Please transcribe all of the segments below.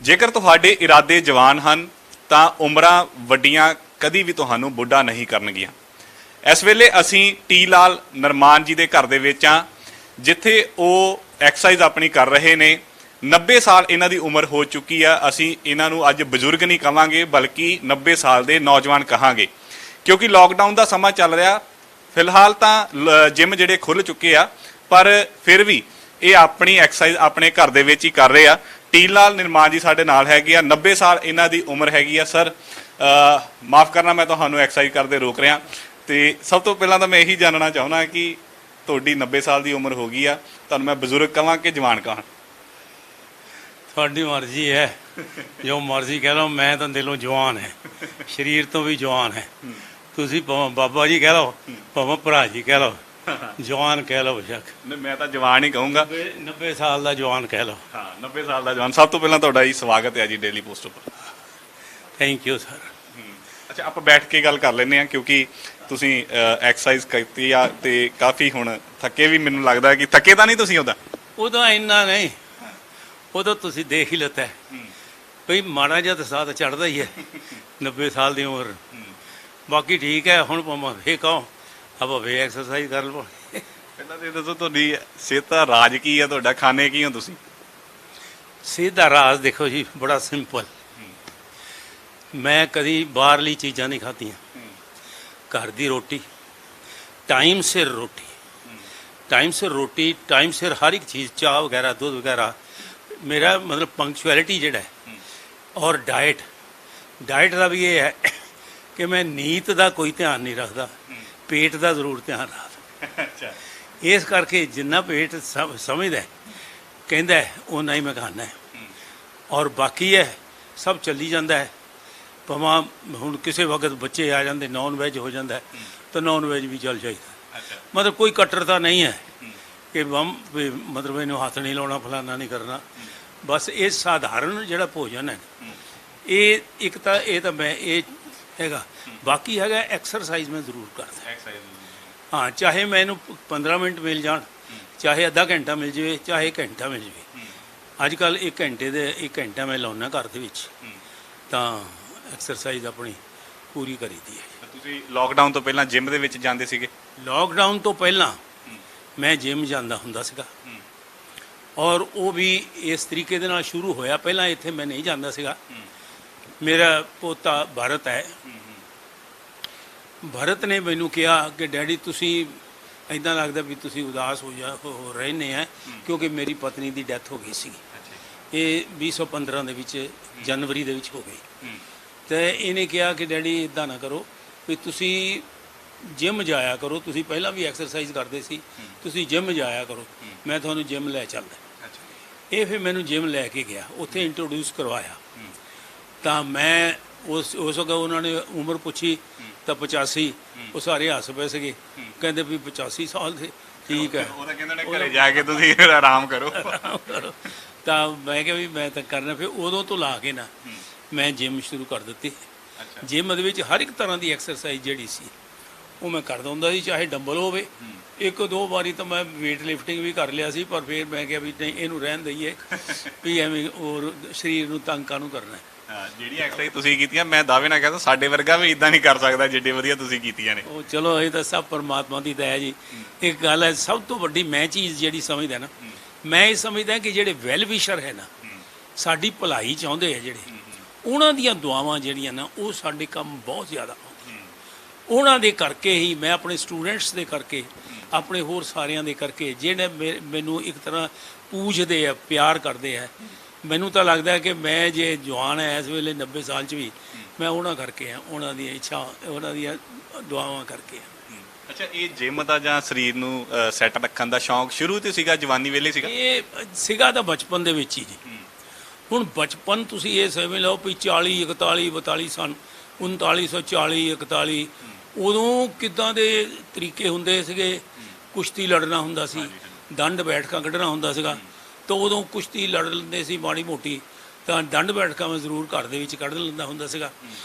ਜੇਕਰ ਤੁਹਾਡੇ ਇਰਾਦੇ ਜਵਾਨ ਹਨ ਤਾਂ ਉਮਰਾਂ ਵੱਡੀਆਂ ਕਦੀ ਵੀ ਤੁਹਾਨੂੰ ਬੁੱਢਾ ਨਹੀਂ ਕਰਨਗੀਆਂ। ਇਸ ਵੇਲੇ ਅਸੀਂ ਟੀ ਲਾਲ ਨਰਮਾਨ ਜੀ ਦੇ ਘਰ ਦੇ ਵਿੱਚ ਆ, ਜਿੱਥੇ ਉਹ ਐਕਸਰਸਾਈਜ਼ ਆਪਣੀ ਕਰ ਰਹੇ ਨੇ। 90 ਸਾਲ ਇਹਨਾਂ ਦੀ ਉਮਰ ਹੋ ਚੁੱਕੀ ਆ। ਅਸੀਂ ਇਹਨਾਂ ਨੂੰ ਅੱਜ ਬਜ਼ੁਰਗ ਨਹੀਂ ਕਹਾਂਗੇ ਬਲਕਿ 90 ਸਾਲ ਦੇ ਨੌਜਵਾਨ ਕਹਾਂਗੇ, ਕਿਉਂਕਿ ਲੋਕਡਾਊਨ ਦਾ ਸਮਾਂ ਚੱਲ ਰਿਹਾ। ਫਿਲਹਾਲ ਤਾਂ ਜਿਮ ਜਿਹੜੇ ਖੁੱਲ ਚੁੱਕੇ ਆ, ਪਰ ਫਿਰ ਵੀ ਇਹ ਆਪਣੀ ਐਕਸਰਸਾਈਜ਼ ਆਪਣੇ ਘਰ ਦੇ ਵਿੱਚ ਹੀ ਕਰ ਰਹੇ ਆ। ਟੀ ਲਾਲ ਨਿਰਮਾਨ ਜੀ ਸਾਡੇ ਨਾਲ ਹੈਗੇ ਆ। 90 ਸਾਲ ਇਹਨਾਂ ਦੀ ਉਮਰ ਹੈਗੀ ਆ। ਸਰ ਮਾਫ ਕਰਨਾ, ਮੈਂ ਤੁਹਾਨੂੰ ਐਕਸਰਸਾਈਜ਼ ਕਰਦੇ ਰੋਕ ਰਿਹਾ। ਤੇ ਸਭ ਤੋਂ ਪਹਿਲਾਂ ਤਾਂ ਮੈਂ ਇਹੀ ਜਾਣਨਾ ਚਾਹੁੰਦਾ ਕਿ ਤੁਹਾਡੀ 90 ਸਾਲ ਦੀ ਉਮਰ ਹੋ ਗਈ ਆ, ਤੁਹਾਨੂੰ ਮੈਂ ਬਜ਼ੁਰਗ ਕਹਾਂ ਕਿ ਜਵਾਨ ਕਹਾਂ? ਤੁਹਾਡੀ ਮਰਜ਼ੀ ਹੈ, ਜੋ ਮਰਜ਼ੀ ਕਹਿ ਲਓ। ਮੈਂ ਤਾਂ ਦਿਲੋਂ ਜਵਾਨ ਹੈ, ਸਰੀਰ ਤੋਂ ਵੀ ਜਵਾਨ ਹੈ। ਤੁਸੀਂ ਭਾਵੇਂ ਬਾਬਾ ਜੀ ਕਹਿ ਲਓ, ਭਾਵੇਂ ਭਰਾ ਜੀ ਕਹਿ ਲਓ, ਜਵਾਨ ਕਹਿ ਲਓ ਬੇਸ਼ੱਕ। ਨਹੀਂ, ਮੈਂ ਤਾਂ ਜਵਾਨ ਹੀ ਕਹੂੰਗਾ। 90 ਸਾਲ ਦਾ ਜਵਾਨ ਕਹਿ ਲਓ। ਹਾਂ, 90 ਸਾਲ ਦਾ ਜਵਾਨ। ਸਭ ਤੋਂ ਪਹਿਲਾਂ ਤੁਹਾਡਾ ਹੀ ਸਵਾਗਤ ਹੈ ਜੀ ਡੇਲੀ ਪੋਸਟ ਉੱਪਰ। Thank you sir. ਅੱਛਾ, ਆਪਾਂ ਬੈਠ ਕੇ ਗੱਲ ਕਰ ਲੈਂਦੇ ਹਾਂ, ਕਿਉਂਕਿ ਤੁਸੀਂ ਐਕਸਰਸਾਈਜ਼ ਕੀਤੀ ਆ ਤੇ ਕਾਫੀ ਹੁਣ ਥੱਕੇ ਵੀ। ਮੈਨੂੰ ਲੱਗਦਾ ਕਿ ਥੱਕੇ ਤਾਂ ਨਹੀਂ ਤੁਸੀਂ ਉਦੋਂ ਇੰਨਾ ਨਹੀਂ, ਉਦੋਂ ਤੁਸੀਂ ਦੇਖ ਹੀ ਲਿੱਤਾ ਬਈ ਮਾੜਾ ਜਿਹਾ ਤਾਂ ਸਾਹ ਤਾਂ ਚੜ੍ਹਦਾ ਹੀ ਹੈ 90 ਸਾਲ ਦੀ ਉਮਰ। ਬਾਕੀ ਠੀਕ ਹੈ। ਹੁਣ ਭਾਵੇਂ ਫੇਰ ਕਹੋ ਆਪਾਂ ਫੇਰ ਐਕਸਰਸਾਈਜ਼ ਕਰ ਲਵੋ। ਪਹਿਲਾਂ ਤਾਂ ਦੱਸੋ, ਤੁਹਾਡੀ ਸਿਹਤ ਦਾ ਰਾਜ ਕੀ ਹੈ? ਤੁਹਾਡਾ ਖਾਣੇ ਕੀ ਹੋ ਤੁਸੀਂ? ਸਿਹਤ ਦਾ ਰਾਜ ਦੇਖੋ ਜੀ, ਬੜਾ ਸਿੰਪਲ। ਮੈਂ ਕਦੀ ਬਾਹਰਲੀ ਚੀਜ਼ਾਂ ਨਹੀਂ ਖਾਧੀਆਂ। ਘਰ ਦੀ ਰੋਟੀ, ਟਾਈਮ ਸਿਰ ਰੋਟੀ, ਟਾਈਮ ਸਿਰ ਰੋਟੀ, ਟਾਈਮ ਸਿਰ ਹਰ ਇੱਕ ਚੀਜ਼, ਚਾਹ ਵਗੈਰਾ, ਦੁੱਧ ਵਗੈਰਾ। ਮੇਰਾ ਮਤਲਬ ਪੰਕਚੁਅਲਿਟੀ ਜਿਹੜਾ ਹੈ, ਔਰ ਡਾਈਟ ਦਾ ਵੀ ਇਹ ਹੈ ਕਿ ਮੈਂ ਨੀਤ ਦਾ ਕੋਈ ਧਿਆਨ ਨਹੀਂ ਰੱਖਦਾ, ਪੇਟ ਦਾ ਜ਼ਰੂਰ ਧਿਆਨ ਰੱਖਦਾ। ਅੱਛਾ। ਇਸ ਕਰਕੇ ਜਿੰਨਾ ਪੇਟ ਸਮਝਦਾ ਕਹਿੰਦਾ ਓਨਾ ਹੀ ਮੈਂ ਖਾਂਦਾ। ਔਰ ਬਾਕੀ ਹੈ ਸਭ ਚੱਲੀ ਜਾਂਦਾ ਹੈ। ਭਾਵੇਂ ਹੁਣ ਕਿਸੇ ਵਕਤ ਬੱਚੇ ਆ ਜਾਂਦੇ, ਨੌਨ ਵੈਜ ਹੋ ਜਾਂਦਾ ਤਾਂ ਨੌਨ ਵੈਜ ਵੀ ਚੱਲ ਜਾਈਦਾ। ਮਤਲਬ ਕੋਈ ਕੱਟੜਤਾ ਨਹੀਂ ਹੈ ਕਿ ਮਤਲਬ ਇਹਨੂੰ ਹੱਥ ਨਹੀਂ ਲਾਉਣਾ, ਫਲਾਨਾ ਨਹੀਂ ਕਰਨਾ। ਬਸ ਇਹ ਸਾਧਾਰਨ ਜਿਹੜਾ ਭੋਜਨ ਹੈ, ਇਹ ਇੱਕ ਤਾਂ ਇਹ ਤਾਂ ਮੈਂ ਇਹ ਹੈਗਾ। ਬਾਕੀ ਹੈਗਾ ਐਕਸਰਸਾਈਜ਼ ਮੈਂ ਜ਼ਰੂਰ ਕਰਦਾ। ਹਾਂ, ਚਾਹੇ ਮੈਨੂੰ 15 ਮਿੰਟ ਮਿਲ ਜਾਣ, ਚਾਹੇ ਅੱਧਾ ਘੰਟਾ ਮਿਲ ਜਾਵੇ, ਚਾਹੇ ਘੰਟਾ ਮਿਲ ਜਾਵੇ। ਅੱਜ ਕੱਲ੍ਹ 1 ਘੰਟਾ ਮੈਂ ਲਾਉਣਾ ਘਰ ਦੇ ਵਿੱਚ, ਤਾਂ ਐਕਸਰਸਾਈਜ਼ ਆਪਣੀ ਪੂਰੀ ਕਰੀਦੀ ਹੈ। ਤੁਸੀਂ ਲੋਕਡਾਊਨ ਤੋਂ ਪਹਿਲਾਂ ਜਿਮ ਦੇ ਵਿੱਚ ਜਾਂਦੇ ਸੀਗੇ? ਲੋਕਡਾਊਨ ਤੋਂ ਪਹਿਲਾਂ ਮੈਂ ਜਿਮ ਜਾਂਦਾ ਹੁੰਦਾ ਸੀਗਾ, ਔਰ ਉਹ ਵੀ ਇਸ ਤਰੀਕੇ ਦੇ ਨਾਲ ਸ਼ੁਰੂ ਹੋਇਆ। ਪਹਿਲਾਂ ਇੱਥੇ ਮੈਂ ਨਹੀਂ ਜਾਂਦਾ ਸੀਗਾ। ਮੇਰਾ ਪੋਤਾ ਭਰਤ ਹੈ, ਭਰਤ ਨੇ ਮੈਨੂੰ ਕਿਹਾ ਕਿ ਡੈਡੀ ਤੁਸੀਂ ਇੱਦਾਂ ਲੱਗਦਾ ਵੀ ਤੁਸੀਂ ਉਦਾਸ ਹੋ ਰਹੇ ਨੇ, ਕਿਉਂਕਿ ਮੇਰੀ ਪਤਨੀ ਦੀ ਡੈਥ ਹੋ ਗਈ ਸੀਗੀ। ਇਹ 2015 ਦੇ ਵਿੱਚ ਜਨਵਰੀ ਦੇ ਵਿੱਚ ਹੋ ਗਈ। ਤੇ ਇਹਨੇ ਕਿਹਾ ਕਿ ਡੈਡੀ ਇੱਦਾਂ ਨਾ ਕਰੋ ਵੀ ਤੁਸੀਂ ਜਿਮ ਜਾਇਆ ਕਰੋ, ਤੁਸੀਂ ਪਹਿਲਾਂ ਵੀ ਐਕਸਰਸਾਈਜ਼ ਕਰਦੇ ਸੀ, ਤੁਸੀਂ ਜਿਮ ਜਾਇਆ ਕਰੋ, ਮੈਂ ਤੁਹਾਨੂੰ ਜਿਮ ਲੈ ਚੱਲਦਾ। ਇਹ ਫਿਰ ਮੈਨੂੰ ਜਿਮ ਲੈ ਕੇ ਗਿਆ, ਉੱਥੇ ਇੰਟਰੋਡਿਊਸ ਕਰਵਾਇਆ। ਤਾਂ ਮੈਂ ਉਸ ਵਕਤ ਉਹਨਾਂ ਨੇ ਉਮਰ ਪੁੱਛੀ ਤਾਂ 85। ਉਹ ਸਾਰੇ ਹੱਸ ਪਏ ਸੀਗੇ, ਕਹਿੰਦੇ ਵੀ 85 ਸਾਲ ਦੇ, ਠੀਕ ਹੈ। ਉਹ ਤਾਂ ਕਹਿੰਦੇ ਨੇ ਘਰੇ ਜਾ ਕੇ ਤੁਸੀਂ ਆਰਾਮ ਕਰੋ। ਤਾਂ ਮੈਂ ਕਿਹਾ ਵੀ ਮੈਂ ਤਾਂ ਕਰਨਾ। ਫਿਰ ਉਦੋਂ ਤੋਂ ਲਾ ਕੇ ਨਾ ਮੈਂ ਜਿਮ ਸ਼ੁਰੂ ਕਰ ਦਿੱਤੀ। ਜਿਮ ਦੇ ਵਿੱਚ ਹਰ ਇੱਕ ਤਰ੍ਹਾਂ ਦੀ ਐਕਸਰਸਾਈਜ਼ ਜਿਹੜੀ ਸੀ ਉਹ ਮੈਂ ਕਰਦਾ ਹੁੰਦਾ ਸੀ, ਚਾਹੇ ਡੰਬਲ ਹੋਵੇ। 1-2 ਵਾਰੀ ਤਾਂ ਮੈਂ ਵੇਟ ਲਿਫਟਿੰਗ ਵੀ ਕਰ ਲਿਆ ਸੀ, ਪਰ ਫਿਰ ਮੈਂ ਕਿਹਾ ਵੀ ਨਹੀਂ, ਇਹਨੂੰ ਰਹਿਣ ਦਈਏ ਵੀ ਐਵੇਂ ਹੋਰ ਸਰੀਰ ਨੂੰ ਤੰਗ ਕਾਹਨੂੰ ਕਰਨਾ। ਜਿਹੜੀ ਐਕਸਰਸਾਈਜ਼ ਤੁਸੀਂ ਕੀਤੀਆਂ, ਮੈਂ ਦਾਅਵੇ ਨਾਲ ਕਹਿੰਦਾ ਸਾਡੇ ਵਰਗਾ ਵੀ ਇਦਾਂ ਨਹੀਂ ਕਰ ਸਕਦਾ ਜਿੱਡੇ ਵਧੀਆ ਤੁਸੀਂ ਕੀਤੀਆਂ ਨੇ। ਉਹ ਚਲੋ ਇਹ ਤਾਂ ਸਭ ਪਰਮਾਤਮਾ ਦੀ ਦਇਆ ਜੀ। ਇੱਕ ਗੱਲ ਹੈ, ਸਭ ਤੋਂ ਵੱਡੀ ਮੈਂ ਚੀਜ਼ ਜਿਹੜੀ ਸਮਝਦਾ ਨਾ, ਮੈਂ ਇਹ ਸਮਝਦਾ ਕਿ ਜਿਹੜੇ ਵੈਲ ਵਿਸ਼ਰ ਹੈ ਨਾ, ਸਾਡੀ ਭਲਾਈ ਚਾਹੁੰਦੇ ਆ ਜਿਹੜੇ, ਉਹਨਾਂ ਦੀਆਂ ਦੁਆਵਾਂ ਜਿਹੜੀਆਂ ਨਾ ਉਹ ਸਾਡੇ ਕੰਮ ਬਹੁਤ ਜ਼ਿਆਦਾ ਆਉਂਦੀਆਂ। ਉਹਨਾਂ ਦੇ ਕਰਕੇ ਹੀ ਮੈਂ ਆਪਣੇ ਸਟੂਡੈਂਟਸ ਦੇ ਕਰਕੇ, ਆਪਣੇ ਹੋਰ ਸਾਰਿਆਂ ਦੇ ਕਰਕੇ, ਜਿਹੜੇ ਮੈਨੂੰ ਇੱਕ ਤਰ੍ਹਾਂ ਪੂਜਦੇ ਆ, ਪਿਆਰ ਕਰਦੇ ਆ। ਮੈਨੂੰ ਤਾਂ ਲੱਗਦਾ ਕਿ ਮੈਂ ਜੇ ਜਵਾਨ ਹੈ ਇਸ ਵੇਲੇ 90 ਸਾਲ 'ਚ ਵੀ, ਮੈਂ ਉਹਨਾਂ ਕਰਕੇ ਆ, ਉਹਨਾਂ ਦੀਆਂ ਇੱਛਾ, ਉਹਨਾਂ ਦੀਆਂ ਦੁਆਵਾਂ ਕਰਕੇ ਆ। ਅੱਛਾ, ਇਹ ਜਿਮ ਦਾ ਜਾਂ ਸਰੀਰ ਨੂੰ ਸੈੱਟ ਰੱਖਣ ਦਾ ਸ਼ੌਂਕ ਸ਼ੁਰੂ ਤੋਂ ਸੀਗਾ, ਜਵਾਨੀ ਵੇਲੇ ਸੀਗਾ? ਇਹ ਸੀਗਾ ਤਾਂ ਬਚਪਨ ਦੇ ਵਿੱਚ ਹੀ ਜੀ। ਹੁਣ ਬਚਪਨ ਤੁਸੀਂ ਇਹ ਸਮਝ ਲਓ ਵੀ 40, 41, 42 ਸਨ, 3940, 41, ਉਦੋਂ ਕਿੱਦਾਂ ਦੇ ਤਰੀਕੇ ਹੁੰਦੇ ਸੀਗੇ। ਕੁਸ਼ਤੀ ਲੜਨਾ ਹੁੰਦਾ ਸੀ, ਦੰਡ ਬੈਠਕਾਂ ਕੱਢਣਾ ਹੁੰਦਾ ਸੀਗਾ। ਤਾਂ ਉਦੋਂ ਕੁਸ਼ਤੀ ਲੜ ਲੈਂਦੇ ਸੀ ਮਾੜੀ ਮੋਟੀ, ਤਾਂ ਦੰਡ ਬੈਠਕਾਂ ਮੈਂ ਜ਼ਰੂਰ ਘਰ ਦੇ ਵਿੱਚ ਕੱਢ ਲੈਂਦਾ ਹੁੰਦਾ ਸੀਗਾ।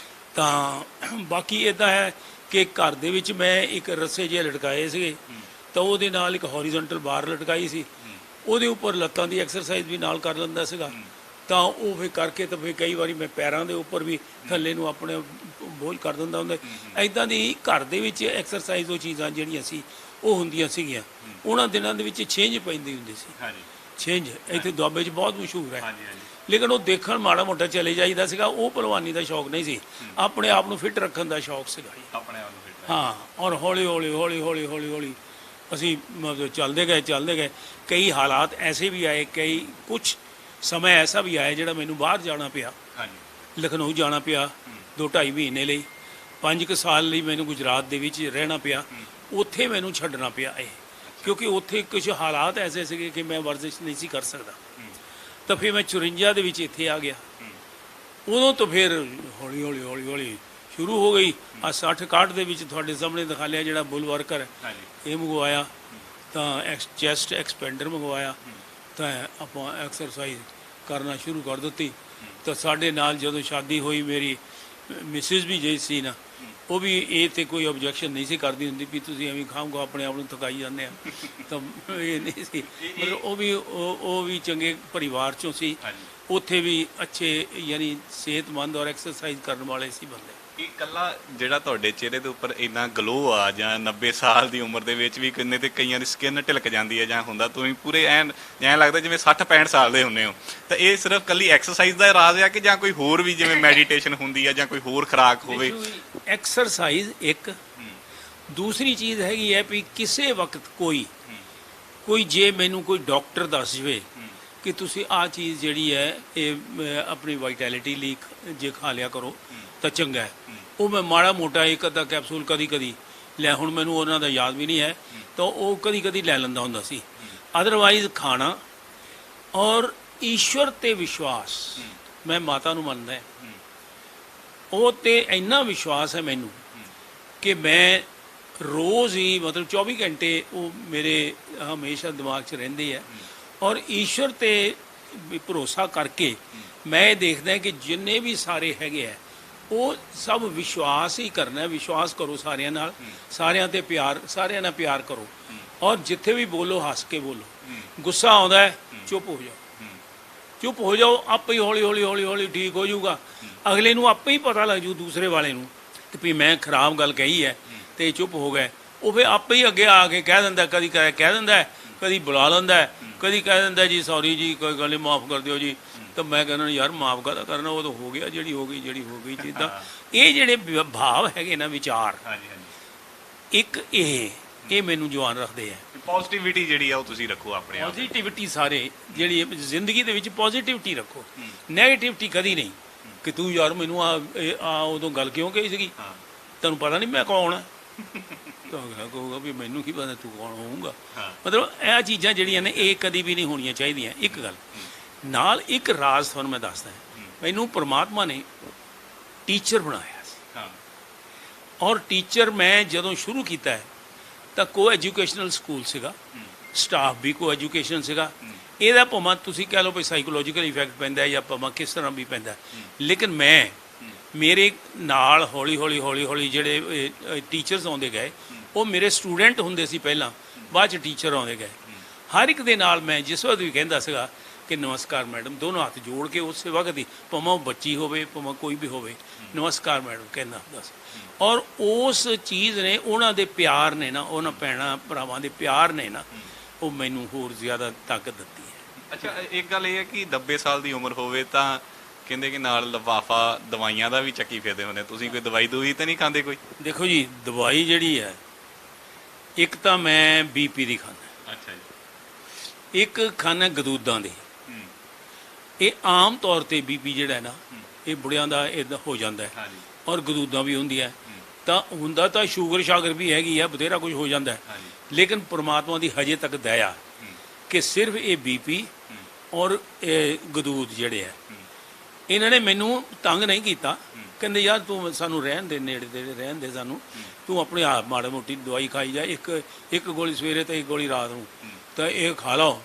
ਤਾਂ ਬਾਕੀ ਇੱਦਾਂ ਹੈ ਕਿ ਘਰ ਦੇ ਵਿੱਚ ਮੈਂ ਇੱਕ ਰੱਸੇ ਜਿਹੇ ਲਟਕਾਏ ਸੀਗੇ, ਤਾਂ ਉਹਦੇ ਨਾਲ ਇੱਕ ਹੌਰੀਜ਼ੌਂਟਲ ਬਾਰ ਲਟਕਾਈ ਸੀ, ਉਹਦੇ ਉੱਪਰ ਲੱਤਾਂ ਦੀ ਐਕਸਰਸਾਈਜ਼ ਵੀ ਨਾਲ ਕਰ ਲੈਂਦਾ ਸੀਗਾ। ਤਾਂ ਉਹ ਫਿਰ ਕਰਕੇ ਤਾਂ ਫਿਰ ਕਈ ਵਾਰੀ ਮੈਂ ਪੈਰਾਂ ਦੇ ਉੱਪਰ ਵੀ ਥੱਲੇ ਨੂੰ ਆਪਣੇ ਬੋਝ ਕਰ ਦਿੰਦਾ ਹੁੰਦਾ। ਐਦਾਂ ਦੀ ਘਰ ਦੇ ਵਿੱਚ ਐਕਸਰਸਾਈਜ਼ ਉਹ ਚੀਜ਼ਾਂ ਜਿਹੜੀਆਂ ਸੀ ਉਹ ਹੁੰਦੀਆਂ ਸੀਗੀਆਂ। ਉਹਨਾਂ ਦਿਨਾਂ ਦੇ ਵਿੱਚ ਛਿੰਝ ਪੈਂਦੀ ਹੁੰਦੀ ਸੀ। ਹਾਂਜੀ ਛਿੰਝ ਇੱਥੇ ਦੁਆਬੇ 'ਚ ਬਹੁਤ ਮਸ਼ਹੂਰ ਹੈ। ਹਾਂਜੀ ਹਾਂਜੀ ਲੇਕਿਨ ਉਹ ਦੇਖਣ ਮਾੜਾ ਮੋਟਾ ਚਲੇ ਜਾਈਦਾ ਸੀਗਾ। ਉਹ ਭਲਵਾਨੀ ਦਾ ਸ਼ੌਕ ਨਹੀਂ ਸੀ, ਆਪਣੇ ਆਪ ਨੂੰ ਫਿੱਟ ਰੱਖਣ ਦਾ ਸ਼ੌਕ ਸੀਗਾ ਜੀ। ਆਪਣੇ ਆਪ ਨੂੰ ਫਿੱਟ ਹਾਂ, ਔਰ ਹੌਲੀ ਹੌਲੀ ਅਸੀਂ ਮਤਲਬ ਚੱਲਦੇ ਗਏ। ਕਈ ਹਾਲਾਤ ਐਸੇ ਵੀ ਆਏ, ਕੁਛ ਸਮਾਂ ਐਸਾ ਵੀ ਆਇਆ ਜਿਹੜਾ ਮੈਨੂੰ ਬਾਹਰ ਜਾਣਾ ਪਿਆ। ਹਾਂਜੀ ਲਖਨਊ ਜਾਣਾ ਪਿਆ 2-2.5 ਮਹੀਨੇ ਲਈ। 5 ਕੁ ਸਾਲ ਲਈ ਮੈਨੂੰ ਗੁਜਰਾਤ ਦੇ ਵਿੱਚ ਰਹਿਣਾ ਪਿਆ। ਉੱਥੇ ਮੈਨੂੰ ਛੱਡਣਾ ਪਿਆ ਇਹ, ਕਿਉਂਕਿ ਉੱਥੇ ਕੁਝ ਹਾਲਾਤ ਐਸੇ ਸੀਗੇ ਕਿ ਮੈਂ ਵਰਜ਼ਿਸ਼ ਨਹੀਂ ਸੀ ਕਰ ਸਕਦਾ। ਤਾਂ ਫਿਰ ਮੈਂ 54 ਦੇ ਵਿੱਚ ਇੱਥੇ ਆ ਗਿਆ। ਉਦੋਂ ਤੋਂ ਫਿਰ ਹੌਲੀ ਹੌਲੀ ਸ਼ੁਰੂ ਹੋ ਗਈ। ਆ 60-61 ਦੇ ਵਿੱਚ ਤੁਹਾਡੇ ਸਾਹਮਣੇ ਦਿਖਾ ਲਿਆ ਜਿਹੜਾ ਬੁੱਲ ਵਰਕਰ ਇਹ ਮੰਗਵਾਇਆ, ਤਾਂ ਚੈਸਟ ਐਕਸਪੈਂਡਰ ਮੰਗਵਾਇਆ, ਤਾਂ ਆਪਾਂ ਐਕਸਰਸਾਈਜ਼ ਕਰਨਾ ਸ਼ੁਰੂ ਕਰ ਦਿੱਤੀ। ਤਾਂ ਸਾਡੇ ਨਾਲ ਜਦੋਂ ਸ਼ਾਦੀ ਹੋਈ ਮੇਰੀ ਮਿਸਿਸ ਵੀ ਜੇ ਸੀ ਨਾ, ਉਹ ਵੀ ਇਹ ਤੇ ਕੋਈ ਆਬਜੈਕਸ਼ਨ ਨਹੀਂ ਸੀ ਕਰਦੀ ਹੁੰਦੀ ਵੀ ਤੁਸੀਂ ਐਵੇਂ ਖਾਓਗੇ ਆਪਣੇ ਆਪ ਨੂੰ ਥਕਾਈ ਜਾਂਦੇ ਆ। ਤਾਂ ਇਹ ਨਹੀਂ ਸੀ, ਮਤਲਬ ਉਹ ਵੀ ਚੰਗੇ ਪਰਿਵਾਰ ਚੋਂ ਸੀ। ਉੱਥੇ ਵੀ ਅੱਛੇ ਯਾਨੀ ਸਿਹਤਮੰਦ ਔਰ ਐਕਸਰਸਾਈਜ਼ ਕਰਨ ਵਾਲੇ ਸੀ ਬੰਦੇ। ਇਹ ਇਕੱਲਾ ਜਿਹੜਾ ਤੁਹਾਡੇ ਚਿਹਰੇ ਦੇ ਉੱਪਰ ਇੰਨਾ ਗਲੋ ਆ, ਜਾਂ 90 ਸਾਲ ਦੀ ਉਮਰ ਦੇ ਵਿੱਚ ਵੀ ਕਿੰਨੇ ਤੇ ਕਈਆਂ ਦੀ ਸਕਿਨ ਢਿਲਕ ਜਾਂਦੀ ਹੈ, ਜਾਂ ਹੁੰਦਾ ਤੁਸੀਂ ਪੂਰੇ ਐਂ ਲੱਗਦਾ ਜਿਵੇਂ 60-65 ਸਾਲ ਦੇ ਹੁੰਦੇ ਹੋ, ਤਾਂ ਇਹ ਸਿਰਫ ਕੱਲੀ ਐਕਸਰਸਾਈਜ਼ ਦਾ ਰਾਜ਼ ਆ ਕਿ ਜਾਂ ਕੋਈ ਹੋਰ ਵੀ ਜਿਵੇਂ ਮੈਡੀਟੇਸ਼ਨ ਹੁੰਦੀ ਹੈ ਜਾਂ ਕੋਈ ਹੋਰ ਖੁਰਾਕ ਹੋਵੇ? ਐਕਸਰਸਾਈਜ਼ ਇੱਕ, ਦੂਸਰੀ ਚੀਜ਼ ਹੈਗੀ ਹੈ ਵੀ ਕਿਸੇ ਵਕਤ ਕੋਈ ਜੇ ਮੈਨੂੰ ਕੋਈ ਡਾਕਟਰ ਦੱਸ ਜਵੇ ਕਿ ਤੁਸੀਂ ਆਹ ਚੀਜ਼ ਜਿਹੜੀ ਹੈ ਇਹ ਆਪਣੀ ਵਾਈਟੈਲਿਟੀ ਲਈ ਜੇ ਖਾ ਲਿਆ ਕਰੋ ਤਾਂ ਚੰਗਾ ਹੈ, ਉਹ ਮੈਂ ਮਾੜਾ ਮੋਟਾ ਇੱਕ ਅੱਧਾ ਕੈਪਸੂਲ ਕਦੀ ਲੈ, ਹੁਣ ਮੈਨੂੰ ਉਹਨਾਂ ਦਾ ਯਾਦ ਵੀ ਨਹੀਂ ਹੈ, ਤਾਂ ਉਹ ਕਦੀ ਲੈ ਲੈਂਦਾ ਹੁੰਦਾ ਸੀ। ਅਦਰਵਾਈਜ਼ ਖਾਣਾ ਔਰ ਈਸ਼ਵਰ ਤੇ ਵਿਸ਼ਵਾਸ, ਮੈਂ ਮਾਤਾ ਨੂੰ ਮੰਨਦਾ, ਉਹ ਤੇ ਇੰਨਾ ਵਿਸ਼ਵਾਸ ਹੈ ਮੈਨੂੰ ਕਿ ਮੈਂ ਰੋਜ਼ ਹੀ ਮਤਲਬ 24 ਘੰਟੇ ਉਹ ਮੇਰੇ ਹਮੇਸ਼ਾ ਦਿਮਾਗ 'ਚ ਰਹਿੰਦੇ ਹੈ। ਔਰ ਈਸ਼ਵਰ ਤੇ ਭਰੋਸਾ ਕਰਕੇ ਮੈਂ ਇਹ ਦੇਖਦਾ ਕਿ ਜਿੰਨੇ ਵੀ ਸਾਰੇ ਹੈਗੇ ਆ ਉਹ ਸਭ ਵਿਸ਼ਵਾਸ ਹੀ ਕਰਨਾ। ਵਿਸ਼ਵਾਸ ਕਰੋ ਸਾਰਿਆਂ ਨਾਲ, ਸਾਰਿਆਂ ਨਾਲ ਪਿਆਰ ਕਰੋ, ਔਰ ਜਿੱਥੇ ਵੀ ਬੋਲੋ ਹੱਸ ਕੇ ਬੋਲੋ। ਗੁੱਸਾ ਆਉਂਦਾ ਹੈ ਚੁੱਪ ਹੋ ਜਾਓ, ਆਪੇ ਹੀ ਹੌਲੀ ਠੀਕ ਹੋ ਜਾਊਗਾ। ਅਗਲੇ ਨੂੰ ਆਪੇ ਹੀ ਪਤਾ ਲੱਗ ਜੂ, ਦੂਸਰੇ ਵਾਲੇ ਨੂੰ, ਕਿ ਵੀ ਮੈਂ ਖਰਾਬ ਗੱਲ ਕਹੀ ਹੈ ਤੇ ਚੁੱਪ ਹੋ ਗਏ। ਉਹ ਫਿਰ ਆਪੇ ਹੀ ਅੱਗੇ ਆ ਕੇ ਕਹਿ ਦਿੰਦਾ, ਕਦੀ ਕਹਿ ਦਿੰਦਾ, ਕਦੀ ਬੁਲਾ ਲੈਂਦਾ, ਕਦੀ ਕਹਿ ਦਿੰਦਾ ਜੀ ਸੌਰੀ ਜੀ, ਕੋਈ ਗੱਲ ਨਹੀਂ, ਮਾਫ਼ ਕਰ ਦਿਓ ਜੀ। ਤਾਂ ਮੈਂ ਕਹਿੰਦਾ ਯਾਰ ਮਾਫ਼ ਕਰਨਾ, ਉਹ ਤਾਂ ਹੋ ਗਿਆ, ਜਿਹੜੀ ਹੋ ਗਈ ਜਿੱਦਾਂ। ਇਹ ਜਿਹੜੇ ਭਾਵ ਹੈਗੇ ਨਾ, ਵਿਚਾਰ, ਇੱਕ ਇਹ ਮੈਨੂੰ ਜਵਾਨ ਰੱਖਦੇ ਆ। ਪੋਜ਼ਿਟਿਵਿਟੀ ਜਿਹੜੀ ਆ ਉਹ ਤੁਸੀਂ ਰੱਖੋ ਆਪਣੇ ਆਪ। ਪੋਜ਼ਿਟਿਵਿਟੀ ਸਾਰੇ ਜਿਹੜੀ ਜ਼ਿੰਦਗੀ ਦੇ ਵਿੱਚ ਪੋਜ਼ਿਟਿਵਿਟੀ ਰੱਖੋ, ਨੈਗੇਟਿਵਿਟੀ ਕਦੀ ਨਹੀਂ। ਕਿ ਤੂੰ ਯਾਰ ਮੈਨੂੰ ਆ ਉਦੋਂ ਗੱਲ ਕਿਉਂ ਕਹੀ ਸੀਗੀ, ਤੈਨੂੰ ਪਤਾ ਨਹੀਂ ਮੈਂ ਕੌਣ ਆ, ਤਾਂ ਅਗਲਾ ਕਹੂਗਾ ਵੀ ਮੈਨੂੰ ਕੀ ਪਤਾ ਤੂੰ ਕੌਣ ਹੋਊਗਾ। ਮਤਲਬ ਇਹ ਚੀਜ਼ਾਂ ਜਿਹੜੀਆਂ ਨੇ ਇਹ ਕਦੀ ਵੀ ਨਹੀਂ ਹੋਣੀਆਂ ਚਾਹੀਦੀਆਂ। ਇੱਕ ਗੱਲ ਨਾਲ, ਇੱਕ ਰਾਜ਼ ਤੁਹਾਨੂੰ ਮੈਂ ਦੱਸਦਾ, ਮੈਨੂੰ ਪਰਮਾਤਮਾ ਨੇ ਟੀਚਰ ਬਣਾਇਆ ਸੀ। ਔਰ ਟੀਚਰ ਮੈਂ ਜਦੋਂ ਸ਼ੁਰੂ ਕੀਤਾ ਹੈ ਤਾਂ ਕੋ ਐਜੂਕੇਸ਼ਨਲ ਸਕੂਲ ਸੀਗਾ, ਸਟਾਫ ਵੀ ਕੋ ਐਜੂਕੇਸ਼ਨ ਸੀਗਾ। ਇਹਦਾ ਭਾਵੇਂ ਤੁਸੀਂ ਕਹਿ ਲਓ ਵੀ ਸਾਈਕੋਲੋਜੀਕਲ ਇਫੈਕਟ ਪੈਂਦਾ ਜਾਂ ਭਾਵੇਂ ਕਿਸ ਤਰ੍ਹਾਂ ਵੀ ਪੈਂਦਾ, ਲੇਕਿਨ ਮੇਰੇ ਨਾਲ ਹੌਲੀ ਜਿਹੜੇ ਟੀਚਰਸ ਆਉਂਦੇ ਗਏ, ਉਹ ਮੇਰੇ ਸਟੂਡੈਂਟ ਹੁੰਦੇ ਸੀ ਪਹਿਲਾਂ, ਬਾਅਦ 'ਚ ਟੀਚਰ ਆਉਂਦੇ ਗਏ। ਹਰ ਇੱਕ ਦੇ ਨਾਲ ਮੈਂ ਜਿਸ ਵਕਤ ਵੀ ਕਹਿੰਦਾ ਸੀਗਾ ਕਿ ਨਮਸਕਾਰ ਮੈਡਮ, ਦੋਨੋਂ ਹੱਥ ਜੋੜ ਕੇ ਉਸੇ ਵਕਤ ਹੀ, ਭਾਵੇਂ ਉਹ ਬੱਚੀ ਹੋਵੇ ਭਾਵੇਂ ਕੋਈ ਵੀ ਹੋਵੇ, ਨਮਸਕਾਰ ਮੈਡਮ ਕਹਿੰਦਾ ਹੁੰਦਾ ਸੀ। ਔਰ ਉਸ ਚੀਜ਼ ਨੇ, ਉਹਨਾਂ ਦੇ ਪਿਆਰ ਨੇ ਨਾ, ਉਹਨਾਂ ਭੈਣਾਂ ਭਰਾਵਾਂ ਦੇ ਪਿਆਰ ਨੇ ਨਾ, ਉਹ ਮੈਨੂੰ ਹੋਰ ਜ਼ਿਆਦਾ ਤਾਕਤ ਦਿੱਤੀ ਹੈ। ਅੱਛਾ, ਇੱਕ ਗੱਲ ਇਹ ਹੈ ਕਿ 90 ਸਾਲ ਦੀ ਉਮਰ ਹੋਵੇ ਤਾਂ ਕਹਿੰਦੇ ਕਿ ਨਾਲ ਲਿਫਾਫਾ ਦਵਾਈਆਂ ਦਾ ਵੀ ਚੱਕੀ ਫਿਰਦੇ ਹੁੰਦੇ, ਤੁਸੀਂ ਕੋਈ ਦਵਾਈ ਤਾਂ ਨਹੀਂ ਖਾਂਦੇ ਕੋਈ? ਦੇਖੋ ਜੀ, ਦਵਾਈ ਜਿਹੜੀ ਹੈ, ਇੱਕ ਤਾਂ ਮੈਂ BP ਦੀ ਖਾਂਦਾ। ਅੱਛਾ ਜੀ। ਇੱਕ ਖਾਂਦਾ ਗਦੂਦਾਂ ਦੀ। ਇਹ ਆਮ ਤੌਰ ਤੇ BP ਜਿਹੜਾ ਹੈ ਨਾ, ਇਹ ਬੁੜਿਆਂ ਦਾ ਇੱਦਾਂ ਹੋ ਜਾਂਦਾ ਹੈ, ਔਰ ਗਦੂਦਾਂ ਵੀ ਹੁੰਦੀਆਂ। ਤਾਂ ਹੁੰਦਾ ਤਾਂ ਸ਼ੂਗਰ ਵੀ ਹੈਗੀ ਆ, ਬਥੇਰਾ ਕੁਝ ਹੋ ਜਾਂਦਾ ਹੈ। ਲੇਕਿਨ ਪਰਮਾਤਮਾ ਦੀ ਹਜੇ ਤੱਕ ਦਇਆ ਕਿ ਸਿਰਫ ਇਹ BP ਔਰ ਇਹ ਗਦੂਦ ਜਿਹੜੇ ਆ, ਇਹਨਾਂ ਨੇ ਮੈਨੂੰ ਤੰਗ ਨਹੀਂ ਕੀਤਾ। ਕਹਿੰਦੇ ਯਾਰ ਤੂੰ ਸਾਨੂੰ ਰਹਿਣ ਦੇ, ਨੇੜੇ ਤੇੜੇ ਰਹਿਣ ਦੇ ਸਾਨੂੰ, ਤੂੰ ਆਪਣੇ ਆਪ ਮਾੜੀ ਮੋਟੀ ਦਵਾਈ ਖਾਈ ਜਾ, ਇੱਕ ਗੋਲੀ ਸਵੇਰੇ ਤੇ ਇੱਕ ਗੋਲੀ ਰਾਤ ਨੂੰ, ਤਾਂ ਇਹ ਖਾ ਲਓ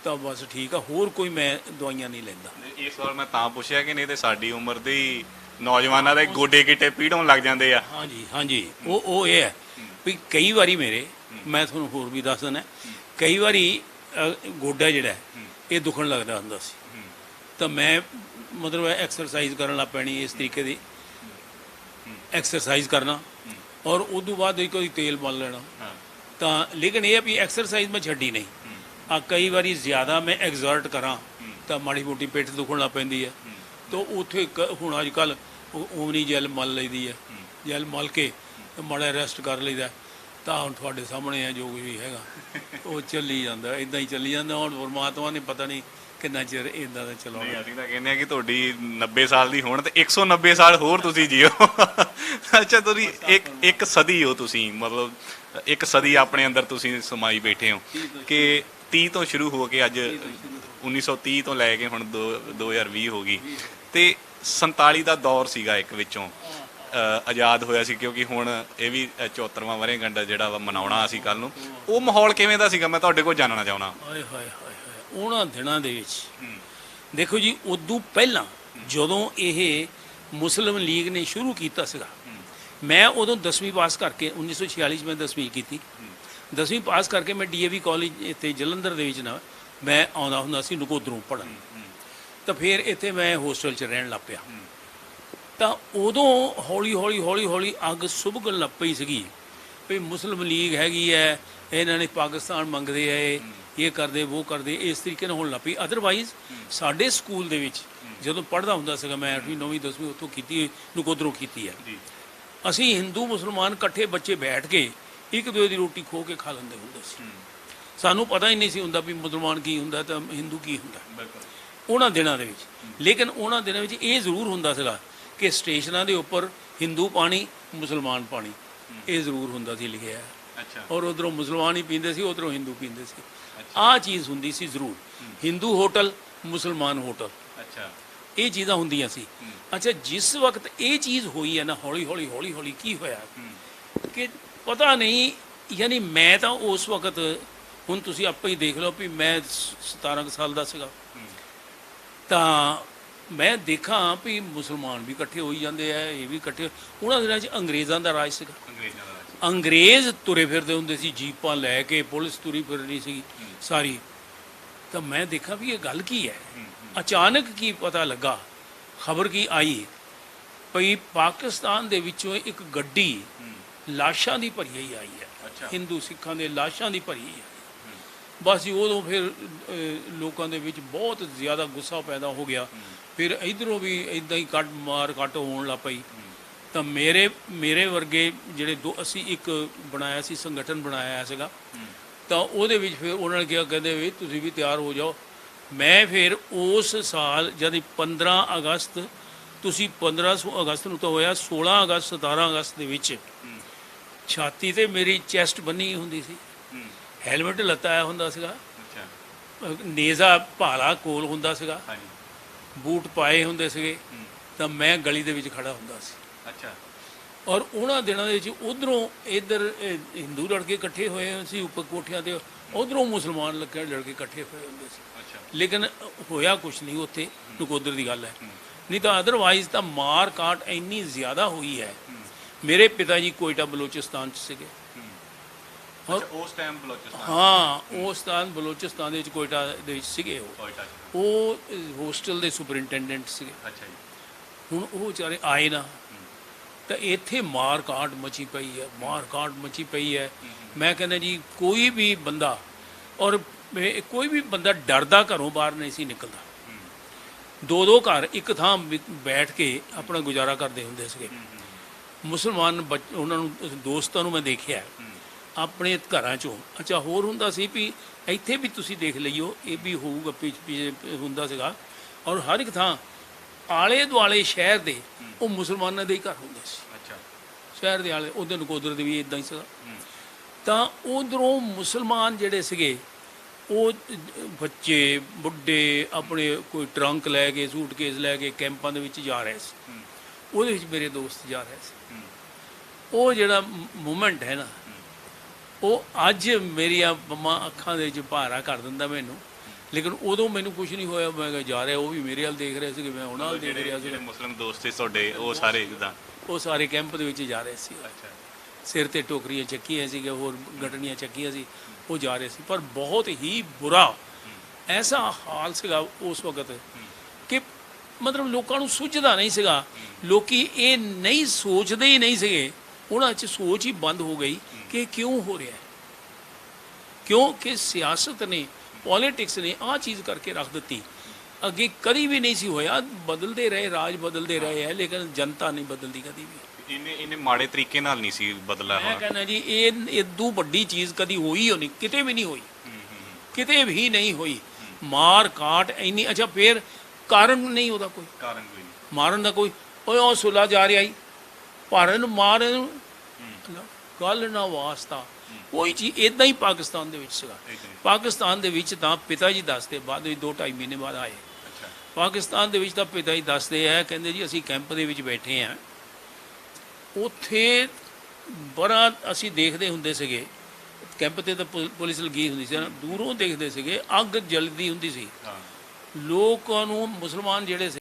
ਤਾਂ ਬਸ ਠੀਕ ਆ, ਹੋਰ ਕੋਈ ਮੈਂ ਦਵਾਈਆਂ ਨਹੀਂ ਲੈਂਦਾ। ਇਸ ਵਾਰ ਮੈਂ ਤਾਂ ਪੁੱਛਿਆ ਕਿ ਨਹੀਂ ਤੇ ਸਾਡੀ ਉਮਰ ਦੇ ਨੌਜਵਾਨਾਂ ਦੇ ਗੋਡੇ ਗਿੱਟੇ ਪੀੜ ਹੋਣ ਲੱਗ ਜਾਂਦੇ ਆ। ਹਾਂਜੀ, ਉਹ ਇਹ ਹੈ ਵੀ ਕਈ ਵਾਰੀ ਮੈਂ ਤੁਹਾਨੂੰ ਹੋਰ ਵੀ ਦੱਸ ਦਿੰਦਾ, ਕਈ ਵਾਰੀ ਗੋਡਾ ਜਿਹੜਾ ਇਹ ਦੁਖਣ ਲੱਗਦਾ ਹੁੰਦਾ ਸੀ। ਤਾਂ ਮੈਂ ਮਤਲਬ ਐਕਸਰਸਾਈਜ਼ ਕਰਨ ਲੱਗ ਪੈਣੀ ਇਸ ਤਰੀਕੇ ਦੀ ਐਕਸਰਸਾਈਜ਼ ਕਰਨਾ ਔਰ ਉਦੋਂ ਬਾਅਦ ਇੱਕ ਵਾਰੀ ਤੇਲ ਮਲ ਲੈਣਾ। ਤਾਂ ਲੇਕਿਨ ਇਹ ਆ ਵੀ ਐਕਸਰਸਾਈਜ਼ ਮੈਂ ਛੱਡੀ ਨਹੀਂ। ਆ ਕਈ ਵਾਰੀ ਜ਼ਿਆਦਾ ਮੈਂ ਐਗਜ਼ਰਟ ਕਰਾਂ ਤਾਂ ਮਾੜੀ ਮੋਟੀ ਪਿੱਠ ਦੁਖਣ ਲੱਗ ਪੈਂਦੀ ਹੈ। ਤਾਂ ਉੱਥੇ ਹੁਣ ਅੱਜ ਕੱਲ੍ਹ ਓਮਨੀ ਜੈਲ ਮਲ ਲਈਦੀ ਹੈ, ਜੈਲ ਮਲ ਕੇ ਮਾੜਾ ਰੈਸਟ ਕਰ ਲਈਦਾ। ਤਾਂ ਹੁਣ ਤੁਹਾਡੇ ਸਾਹਮਣੇ ਆ ਜੋ ਵੀ ਹੈਗਾ ਉਹ ਚੱਲੀ ਜਾਂਦਾ, ਇਦਾਂ ਹੀ ਚੱਲੀ ਜਾਂਦਾ। ਹੁਣ ਪਰਮਾਤਮਾ ਨੇ ਪਤਾ ਨਹੀਂ ਕਿੰਨਾ ਚਿਰ ਇਦਾਂ ਦਾ ਚਲਾਉਣਾ। ਅਸੀਂ ਤਾਂ ਕਹਿੰਦੇ ਆ ਕਿ ਤੁਹਾਡੀ 90 ਸਾਲ ਦੀ ਹੋਣ ਤੇ 190 ਸਾਲ ਹੋਰ ਤੁਸੀਂ ਜੀਓ। ਅੱਛਾ, ਤੁਸੀਂ ਇੱਕ ਸਦੀ ਹੋ ਤੁਸੀਂ, ਮਤਲਬ ਇੱਕ ਸਦੀ ਆਪਣੇ ਅੰਦਰ ਤੁਸੀਂ ਸਮਾਈ ਬੈਠੇ ਹੋ ਕਿ 30 ਤੋਂ ਸ਼ੁਰੂ ਹੋ ਕੇ ਅੱਜ 1930 ਤੋਂ ਲੈ ਕੇ ਹੁਣ 2020 ਹੋ ਗਈ ਤੇ 47 ਦਾ ਦੌਰ ਸੀਗਾ ਇੱਕ ਵਿੱਚੋਂ ਆਜ਼ਾਦ ਹੋਇਆ ਸੀ, ਕਿਉਂਕਿ ਹੁਣ ਇਹ ਵੀ 74ਵਾਂ ਵਰ੍ਹੇਗੰਢ ਜਿਹੜਾ ਵਾ ਮਨਾਉਣਾ ਅਸੀਂ ਕੱਲ ਨੂੰ। ਉਹ ਮਾਹੌਲ ਕਿਵੇਂ ਦਾ ਸੀਗਾ, ਮੈਂ ਤੁਹਾਡੇ ਕੋਲ ਜਾਣਨਾ ਚਾਹੁੰਦਾ। ਹਾਏ ਹਾਏ ਹਾਏ, ਉਹਨਾਂ ਦਿਨਾਂ ਦੇ ਵਿੱਚ ਦੇਖੋ ਜੀ, ਉਦੋਂ ਪਹਿਲਾਂ ਜਦੋਂ ਇਹ ਮੁਸਲਿਮ ਲੀਗ ਨੇ ਸ਼ੁਰੂ ਕੀਤਾ ਸੀਗਾ, ਮੈਂ ਉਦੋਂ 10ਵੀਂ ਪਾਸ ਕਰਕੇ 1946 'ਚ ਮੈਂ 10ਵੀਂ ਕੀਤੀ। 10ਵੀਂ ਪਾਸ ਕਰਕੇ ਮੈਂ DAV ਕਾਲਜ ਇੱਥੇ ਜਲੰਧਰ ਦੇ ਵਿੱਚ ਨਾ ਮੈਂ ਆਉਂਦਾ ਹੁੰਦਾ ਸੀ ਨਕੋਦਰੋਂ ਪੜ੍ਹਨ। ਤਾਂ ਫਿਰ ਇੱਥੇ ਮੈਂ ਹੋਸਟਲ 'ਚ ਰਹਿਣ ਲੱਗ ਪਿਆ। ਤਾਂ ਉਦੋਂ ਹੌਲੀ ਹੌਲੀ ਹੌਲੀ ਹੌਲੀ ਅੱਗ ਸੁਭਗਣ ਲੱਗ ਪਈ ਸੀਗੀ ਵੀ ਮੁਸਲਿਮ ਲੀਗ ਹੈਗੀ ਹੈ, ਇਹਨਾਂ ਨੇ ਪਾਕਿਸਤਾਨ ਮੰਗਦੇ ਹੈ, ਇਹ ਕਰਦੇ ਉਹ ਕਰਦੇ, ਇਸ ਤਰੀਕੇ ਨਾਲ ਹੋਣ ਲੱਗ ਪਈ। ਅਦਰਵਾਈਜ਼ ਸਾਡੇ ਸਕੂਲ ਦੇ ਵਿੱਚ ਜਦੋਂ ਪੜ੍ਹਦਾ ਹੁੰਦਾ ਸੀਗਾ, ਮੈਂ 8ਵੀਂ 9ਵੀਂ 10ਵੀਂ ਉੱਥੋਂ ਕੀਤੀ, ਨਕੋਦਰੋਂ ਕੀਤੀ ਹੈ, ਅਸੀਂ ਹਿੰਦੂ ਮੁਸਲਮਾਨ ਇਕੱਠੇ ਬੱਚੇ ਬੈਠ ਕੇ ਇੱਕ ਦੂਜੇ ਦੀ ਰੋਟੀ ਖੋ ਕੇ ਖਾ ਲੈਂਦੇ ਹੁੰਦੇ ਸੀ। ਸਾਨੂੰ ਪਤਾ ਹੀ ਨਹੀਂ ਸੀ ਹੁੰਦਾ ਵੀ ਮੁਸਲਮਾਨ ਕੀ ਹੁੰਦਾ ਤਾਂ ਹਿੰਦੂ ਕੀ ਹੁੰਦਾ ਉਹਨਾਂ ਦਿਨਾਂ ਦੇ ਵਿੱਚ। ਲੇਕਿਨ ਉਹਨਾਂ ਦਿਨਾਂ ਵਿੱਚ ਇਹ ਜ਼ਰੂਰ ਹੁੰਦਾ ਸੀਗਾ ਕਿ ਸਟੇਸ਼ਨਾਂ ਦੇ ਉੱਪਰ ਹਿੰਦੂ ਪਾਣੀ ਮੁਸਲਮਾਨ ਪਾਣੀ ਇਹ ਜ਼ਰੂਰ ਹੁੰਦਾ ਸੀ ਲਿਖਿਆ। ਔਰ ਉਧਰੋਂ ਮੁਸਲਮਾਨ ਹੀ ਪੀਂਦੇ ਸੀ, ਉਧਰੋਂ ਹਿੰਦੂ ਪੀਂਦੇ ਸੀ। ਆਹ ਚੀਜ਼ ਹੁੰਦੀ ਸੀ ਜ਼ਰੂਰ, ਹਿੰਦੂ ਹੋਟਲ ਮੁਸਲਮਾਨ ਹੋਟਲ, ਇਹ ਚੀਜ਼ਾਂ ਹੁੰਦੀਆਂ ਸੀ। ਅੱਛਾ, ਜਿਸ ਵਕਤ ਇਹ ਚੀਜ਼ ਹੋਈ ਹੈ ਨਾ, ਹੌਲੀ ਹੌਲੀ ਹੌਲੀ ਹੌਲੀ ਕੀ ਹੋਇਆ ਕਿ ਪਤਾ ਨਹੀਂ, ਯਾਨੀ ਮੈਂ ਤਾਂ ਉਸ ਵਕਤ, ਹੁਣ ਤੁਸੀਂ ਆਪੇ ਹੀ ਦੇਖ ਲਓ ਵੀ ਮੈਂ 17 ਸਾਲ ਦਾ ਸੀਗਾ, ਤਾਂ ਮੈਂ ਦੇਖਾਂ ਵੀ ਮੁਸਲਮਾਨ ਵੀ ਇਕੱਠੇ ਹੋਈ ਜਾਂਦੇ ਆ, ਇਹ ਵੀ ਇਕੱਠੇ। ਉਹਨਾਂ ਦਿਨਾਂ 'ਚ ਅੰਗਰੇਜ਼ਾਂ ਦਾ ਰਾਜ ਸੀਗਾ, ਅੰਗਰੇਜ਼ ਤੁਰੇ ਫਿਰਦੇ ਹੁੰਦੇ ਸੀ ਜੀਪਾਂ ਲੈ ਕੇ, ਪੁਲਿਸ ਤੁਰੀ ਫਿਰਨੀ ਸੀ ਸਾਰੀ। ਤਾਂ ਮੈਂ ਦੇਖਾਂ ਵੀ ਇਹ ਗੱਲ ਕੀ ਹੈ। ਅਚਾਨਕ ਕੀ ਪਤਾ ਲੱਗਾ, ਖਬਰ ਕੀ ਆਈ ਭਈ ਪਾਕਿਸਤਾਨ ਦੇ ਵਿੱਚੋਂ ਇੱਕ ਗੱਡੀ ਲਾਸ਼ਾਂ ਦੀ ਭਰੀ ਹੋਈ ਆਈ ਹੈ, ਹਿੰਦੂ ਸਿੱਖਾਂ ਦੇ ਲਾਸ਼ਾਂ ਦੀ ਭਰੀ ਹੈ। ਬਸ ਜੀ ਉਦੋਂ ਫਿਰ ਲੋਕਾਂ ਦੇ ਵਿੱਚ ਬਹੁਤ ਜ਼ਿਆਦਾ ਗੁੱਸਾ ਪੈਦਾ ਹੋ ਗਿਆ। ਫਿਰ ਇੱਧਰੋਂ ਵੀ ਇੱਦਾਂ ਹੀ ਮਾਰ ਕੱਟ ਹੋਣ ਲੱਗ ਪਈ। ਤਾਂ ਮੇਰੇ ਵਰਗੇ ਜਿਹੜੇ ਅਸੀਂ ਇੱਕ ਬਣਾਇਆ ਸੀ, ਸੰਗਠਨ ਬਣਾਇਆ ਸੀਗਾ, ਤਾਂ ਉਹਦੇ ਵਿੱਚ ਫਿਰ ਉਹਨਾਂ ਨੇ ਕਿਹਾ, ਕਹਿੰਦੇ ਵੀ ਤੁਸੀਂ ਵੀ ਤਿਆਰ ਹੋ ਜਾਓ। ਮੈਂ ਫਿਰ ਉਸ ਸਾਲ ਜਦ 15 ਅਗਸਤ, ਤੁਸੀਂ 15 ਅਗਸਤ ਨੂੰ ਤਾਂ ਹੋਇਆ, 16 ਅਗਸਤ 17 ਅਗਸਤ ਦੇ ਵਿੱਚ ਛਾਤੀ ਤੇ ਮੇਰੀ ਚੈਸਟ ਬੰਨੀ ਹੁੰਦੀ ਸੀ, ਹੈਲਮਟ ਲੱਤਾਇਆ ਹੁੰਦਾ ਸੀਗਾ, ਨੇਜ਼ਾ ਭਾਲਾ ਕੋਲ ਹੁੰਦਾ ਸੀਗਾ, ਬੂਟ ਪਾਏ ਹੁੰਦੇ ਸੀਗੇ। ਤਾਂ ਮੈਂ ਗਲੀ ਦੇ ਵਿੱਚ ਖੜਾ ਹੁੰਦਾ ਸੀ। ਔਰ ਉਹਨਾਂ ਦਿਨਾਂ ਦੇ ਵਿੱਚ ਉਧਰੋਂ ਇੱਧਰ ਹਿੰਦੂ ਲੜਕੇ ਇਕੱਠੇ ਹੋਏ ਸੀ ਉੱਪਰ ਕੋਠਿਆਂ ਤੇ, ਉਧਰੋਂ ਮੁਸਲਮਾਨ ਲੜਕੇ ਇਕੱਠੇ ਹੋਏ ਹੁੰਦੇ ਸੀ। ਲੇਕਿਨ ਹੋਇਆ ਕੁਛ ਨਹੀਂ ਉੱਥੇ, ਨਕੋਦਰ ਦੀ ਗੱਲ ਹੈ। ਨਹੀਂ ਤਾਂ ਅਦਰਵਾਈਜ਼ ਤਾਂ ਮਾਰ ਕਾਟ ਇੰਨੀ ਜ਼ਿਆਦਾ ਹੋਈ ਹੈ। ਮੇਰੇ ਪਿਤਾ ਜੀ ਕੋਇਟਾ ਬਲੋਚਿਸਤਾਨ 'ਚ ਸੀਗੇ। ਉਸ ਟਾਈਮ ਬਲੋਚਿਸਤਾਨ, ਹਾਂ, ਉਸ ਸਥਾਨ ਬਲੋਚਿਸਤਾਨ ਦੇ ਵਿੱਚ ਕੋਇਟਾ ਦੇ ਵਿੱਚ ਸੀਗੇ। ਉਹ ਹੋਸਟਲ ਦੇ ਸੁਪਰਿੰਟੈਂਡੈਂਟ ਸੀਗੇ। ਹੁਣ ਉਹ ਵਿਚਾਰੇ ਆਏ ਨਾ, ਤਾਂ ਇੱਥੇ ਮਾਰ ਕਾਟ ਮਚੀ ਪਈ ਹੈ, ਮਾਰ ਕਾਟ ਮਚੀ ਪਈ ਹੈ। ਮੈਂ ਕਹਿੰਦਾ ਜੀ ਕੋਈ ਵੀ ਬੰਦਾ, ਔਰ ਕੋਈ ਵੀ ਬੰਦਾ ਡਰਦਾ ਘਰੋਂ ਬਾਹਰ ਨਹੀਂ ਸੀ ਨਿਕਲਦਾ। ਦੋ ਘਰ ਇੱਕ ਥਾਂ ਬੈਠ ਕੇ ਆਪਣਾ ਗੁਜ਼ਾਰਾ ਕਰਦੇ ਹੁੰਦੇ ਸੀਗੇ। ਮੁਸਲਮਾਨ ਉਹਨਾਂ ਨੂੰ, ਦੋਸਤਾਂ ਨੂੰ ਮੈਂ ਦੇਖਿਆ ਆਪਣੇ ਘਰਾਂ 'ਚੋਂ। ਅੱਛਾ, ਹੋਰ ਹੁੰਦਾ ਸੀ ਵੀ ਇੱਥੇ ਵੀ ਤੁਸੀਂ ਦੇਖ ਲਈਓ, ਇਹ ਵੀ ਹੋਊਗਾ, ਪਿੱਛੇ ਹੁੰਦਾ ਸੀਗਾ। ਔਰ ਹਰ ਇੱਕ ਥਾਂ ਆਲੇ ਦੁਆਲੇ ਸ਼ਹਿਰ ਦੇ ਉਹ ਮੁਸਲਮਾਨਾਂ ਦੇ ਹੀ ਘਰ ਹੁੰਦੇ ਸੀ। ਸ਼ਹਿਰ ਦੇ ਆਲੇ, ਉਧਰ ਨਕੋਦਰ ਦੇ ਵੀ ਇੱਦਾਂ ਹੀ ਸੀਗਾ। ਤਾਂ ਉਧਰੋਂ ਮੁਸਲਮਾਨ ਜਿਹੜੇ ਸੀਗੇ, ਉਹ ਬੱਚੇ ਬੁੱਢੇ ਆਪਣੇ ਕੋਈ ਟਰੰਕ ਲੈ ਕੇ, ਸੂਟਕੇਸ ਲੈ ਕੇ ਕੈਂਪਾਂ ਦੇ ਵਿੱਚ ਜਾ ਰਹੇ ਸੀ। ਉਹਦੇ ਵਿੱਚ ਮੇਰੇ ਦੋਸਤ ਜਾ ਰਹੇ ਸੀ। ਉਹ ਜਿਹੜਾ ਮੂਮੈਂਟ ਹੈ ਨਾ, ਉਹ ਅੱਜ ਮੇਰੀਆਂ ਅੱਖਾਂ ਦੇ ਵਿੱਚ ਭਾਰਾ ਕਰ ਦਿੰਦਾ ਮੈਨੂੰ। ਲੇਕਿਨ ਉਦੋਂ ਮੈਨੂੰ ਕੁਝ ਨਹੀਂ ਹੋਇਆ। ਮੈਂ ਕਿਹਾ ਜਾ ਰਿਹਾ, ਉਹ ਵੀ ਮੇਰੇ ਵੱਲ ਦੇਖ ਰਹੇ ਸੀ, ਮੈਂ ਉਹਨਾਂ ਵੱਲ ਦੇਖ ਰਿਹਾ ਸੀ। ਮੁਸਲਿਮ ਦੋਸਤ ਸੀ ਤੁਹਾਡੇ, ਉਹ ਸਾਰੇ ਜਿੱਦਾਂ ਉਹ ਸਾਰੇ ਕੈਂਪ ਦੇ ਵਿੱਚ ਜਾ ਰਹੇ ਸੀ। ਸਿਰ ਤੇ ਟੋਕਰੀਆਂ ਚੱਕੀਆਂ ਸੀਗੀਆਂ, ਹੋਰ ਗਟਣੀਆਂ ਚੱਕੀਆਂ ਸੀ, ਉਹ ਜਾ ਰਹੇ ਸੀ। ਪਰ ਬਹੁਤ ਹੀ ਬੁਰਾ ਐਸਾ ਹਾਲ ਸੀਗਾ ਉਸ ਵਕਤ ਕਿ ਮਤਲਬ ਲੋਕਾਂ ਨੂੰ ਸੁੱਝਦਾ ਨਹੀਂ ਸੀਗਾ, ਲੋਕੀ ਇਹ ਨਹੀਂ ਸੋਚਦੇ ਹੀ ਨਹੀਂ ਸੀਗੇ, ਉਹਨਾਂ 'ਚ ਸੋਚ ਹੀ ਬੰਦ ਹੋ ਗਈ ਕਿ ਇਹ ਕਿਉਂ ਹੋ ਰਿਹਾ ਹੈ। ਕਿਉਂਕਿ ਸਿਆਸਤ ਨੇ, ਪੋਲੀਟਿਕਸ ਨੇ ਆਹ ਚੀਜ਼ ਕਰਕੇ ਰੱਖ ਦਿੱਤੀ। ਅੱਗੇ ਕਦੀ ਵੀ ਨਹੀਂ ਸੀ ਹੋਇਆ, ਬਦਲਦੇ ਰਹੇ, ਰਾਜ ਬਦਲਦੇ ਰਹੇ ਹੈ, ਲੇਕਿਨ ਜਨਤਾ ਨਹੀਂ ਬਦਲਦੀ ਕਦੀ ਵੀ। ਇਹਨੇ ਮਾੜੇ ਤਰੀਕੇ ਨਾਲ ਨਹੀਂ ਸੀ ਬਦਲਿਆ ਮੈਂ ਹੋਣਾ। ਕਹਿੰਦਾ ਜੀ ਇਹ ਇਦੋਂ ਵੱਡੀ ਚੀਜ਼ ਕਦੀ ਹੋਈ ਹੋ ਨਹੀਂ, ਕਿਤੇ ਵੀ ਨਹੀਂ ਹੋਈ, ਕਿਤੇ ਵੀ ਨਹੀਂ ਹੋਈ। ਮਾਰ ਕਾਟ ਇੰਨੀ, ਅੱਛਾ ਫਿਰ ਕਾਰਨ ਨਹੀਂ ਉਹਦਾ ਕੋਈ, ਕਾਰਨ ਕੋਈ ਨਹੀਂ। ਮਾਰਨ ਦਾ ਕੋਈ, ਉਹ ਸੁਲਾ ਜਾ ਰਿਹਾ ਹੀ ਭਾਰਨ ਮਾਰਨ ਗੱਲ ਨਾ ਵਾਸਤਾ ਕੋਈ ਚੀਜ਼ ਇਦਾਂ ਹੀ ਪਾਕਿਸਤਾਨ ਦੇ ਵਿੱਚ ਸੀਗਾ। ਪਾਕਿਸਤਾਨ ਦੇ ਵਿੱਚ ਤਾਂ ਪਿਤਾ ਜੀ ਦੱਸਦੇ, ਬਾਅਦ ਵਿੱਚ 2-2.5 ਮਹੀਨੇ ਬਾਅਦ ਆਏ। ਪਾਕਿਸਤਾਨ ਦੇ ਵਿੱਚ ਤਾਂ ਪਿਤਾ ਜੀ ਦੱਸਦੇ ਆ, ਕਹਿੰਦੇ ਜੀ ਅਸੀਂ ਕੈਂਪ ਦੇ ਵਿੱਚ ਬੈਠੇ ਆ, ਉੱਥੇ ਬੜਾ ਅਸੀਂ ਦੇਖਦੇ ਹੁੰਦੇ ਸੀਗੇ, ਕੈਂਪ ਤੇ ਤਾਂ ਪੁਲਿਸ ਲੱਗੀ ਹੁੰਦੀ ਸੀ ਨਾ, ਦੂਰੋਂ ਦੇਖਦੇ ਸੀਗੇ ਅੱਗ ਜਲਦੀ ਹੁੰਦੀ ਸੀ। ਲੋਕਾਂ ਨੂੰ ਮੁਸਲਮਾਨ ਜਿਹੜੇ ਸੀ